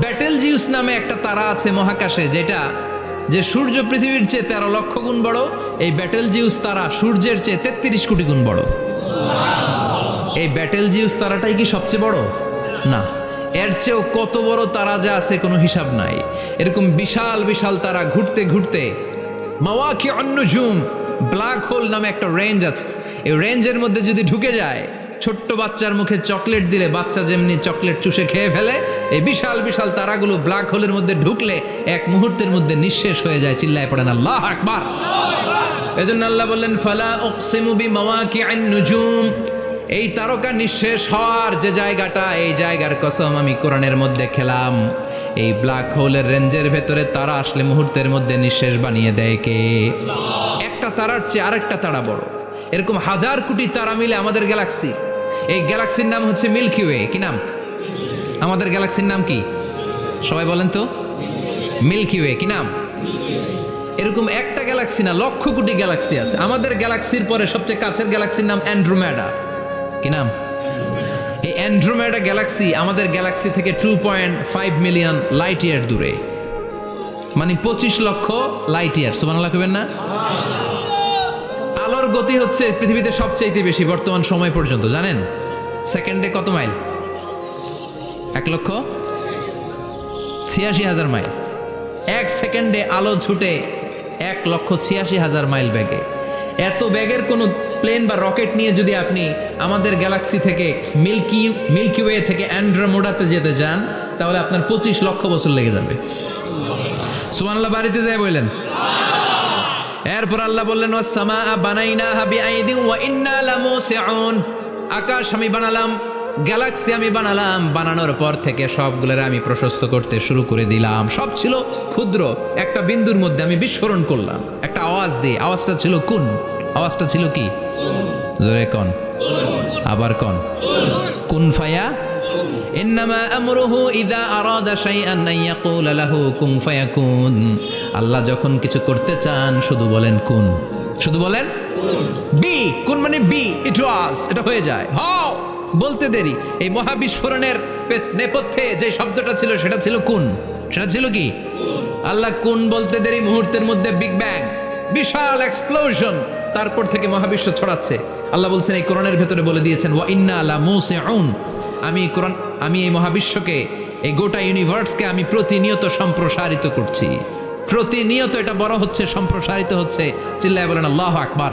ব্যাটেলজিউস নামে একটা তারা আছে মহাকাশে, যেটা যে সূর্য পৃথিবীর চেয়ে 13 লক্ষ গুণ বড়। এই ব্যাটেলজিউস তারা সূর্যের চেয়ে 33 কোটি গুণ বড়। এই ব্যাটেলজিউস তারাটাই কি সবচেয়ে বড়? না, এর চেয়েও কত বড় তারা যা আছে কোনো হিসাব নাই। এরকম বিশাল বিশাল তারা ঘুরতে ঘুরতে মাওয়াকিউন নুজুম, ব্ল্যাক হোল নামে একটা রেঞ্জ আছে। এই রেঞ্জের মধ্যে যদি ঢুকে যায়, ছোট্ট বাচ্চার মুখে চকলেট দিলে বাচ্চা যেমনি চকলেট চুষে খেয়ে ফেলে, এই বিশাল বিশাল তারাগুলো ব্ল্যাক হোলের মধ্যে ঢুকলে এক মুহূর্তের মধ্যে নিঃশেষ হয়ে যায়। চিল্লায় পড়েন আল্লাহু আকবার। এজন্য আল্লাহ বললেন ফালা উকসিমু বিমাওয়াকিউন নুজুম, এই তারকা নিঃশেষ হওয়ার যে জায়গাটা, এই জায়গার কসম আমি কোরআনের মধ্যে খেলাম। এই ব্ল্যাক হোলের রেঞ্জের ভেতরে তারা আসলে মুহূর্তের মধ্যে নিঃশেষ বানিয়ে দেয় কে? একটা তারার চেয়ে আরেকটা তারা বড়। এরকম হাজার কোটি তারা মিলে আমাদের গ্যালাক্সি। এই গ্যালাক্সির নাম হচ্ছে মিল্কি ওয়ে। কি নাম? আমাদের গ্যালাক্সির নাম কি? সবাই বলেন তো। Milky Way. কি নাম? এরকম একটা গ্যালাক্সি না, লক্ষ কোটি গ্যালাক্সি আছে। আমাদের গ্যালাক্সির পরে সবচেয়ে কাছের গ্যালাক্সির নাম অ্যান্ড্রোমেডা। কি নাম? এই অ্যান্ড্রোমেডা গ্যালাক্সি আমাদের গ্যালাক্সি থেকে 2.5 মিলিয়ন লাইট ইয়ার দূরে, মানে 25 লক্ষ লাইট ইয়ার। সুবহানাল্লাহ কইবেন না? আলোর গতি হচ্ছে পৃথিবীতে সবচাইতে বেশি বর্তমান সময় পর্যন্ত, জানেন? সেকেন্ডে কত মাইল? 1,86,000 মাইল। এক সেকেন্ডে আলো ছুটে 1,86,000 মাইল বেগে। এত বেগের কোনো প্লেন বা রকেট নিয়ে যদি আপনি আমাদের গ্যালাক্সি থেকে মিল্কি ওয়ে থেকে অ্যান্ড্রোমেডাতে যেতে চান, তাহলে আপনার 25 লক্ষ বছর লেগে যাবে। সুবহানাল্লাহ বাড়িতে যায় বললেন। এরপর আল্লাহ বললেন ওয়াস-সামা বানাইনাহা বিআইদিন ওয়া ইন্না লামুসিউন, আকাশ আমি বানালাম, গ্যালাক্সি আমি বানালাম। বানানোর পর থেকে সবগুলোর আমি প্রশস্ত করতে শুরু করে দিলাম। সব ছিল ক্ষুদ্র, একটা বিন্দুর মধ্যে আমি বিস্ফোরণ করলাম একটা আওয়াজ দিয়ে। আওয়াজটা ছিল কুন। আওয়াজটা ছিল কি? জোরে কন, আবার কন। কুন ফায়া ইন্নামা আমরুহু ইযা আরাদা শাইআন আন ইয়াকুলা লাহু কুন ফায়াকুন। আল্লাহ যখন কিছু করতে চান শুধু বলেন কুন, শুধু বলেন বি। কুন মানে বি, ইট ওয়াজ, এটা হয়ে যায়। হাও বলতে দেরি। এই মহাবিস্ফোরণের নেপথ্যে যে শব্দটা ছিল সেটা ছিল কুন। সেটা ছিল কি? আল্লাহ কুন বলতে দেরি, মুহূর্তের মধ্যে বিগ ব্যাং, বিশাল এক্সপ্লোশন, তারপর থেকে মহাবিশ্ব ছড়াচ্ছে। আল্লাহ বলছেন এই কোরআনের ভেতরে বলে দিয়েছেন ওয়া ইন্না লামুসিউন, আমি এই মহাবিশ্বকে, এই গোটা ইউনিভার্সকে আমি প্রতিনিয়ত সম্প্রসারিত করছি। প্রতিনিয়ত এটা বড় হচ্ছে, সম্প্রসারিত হচ্ছে। চিল্লায় বলেন আল্লাহু আকবার।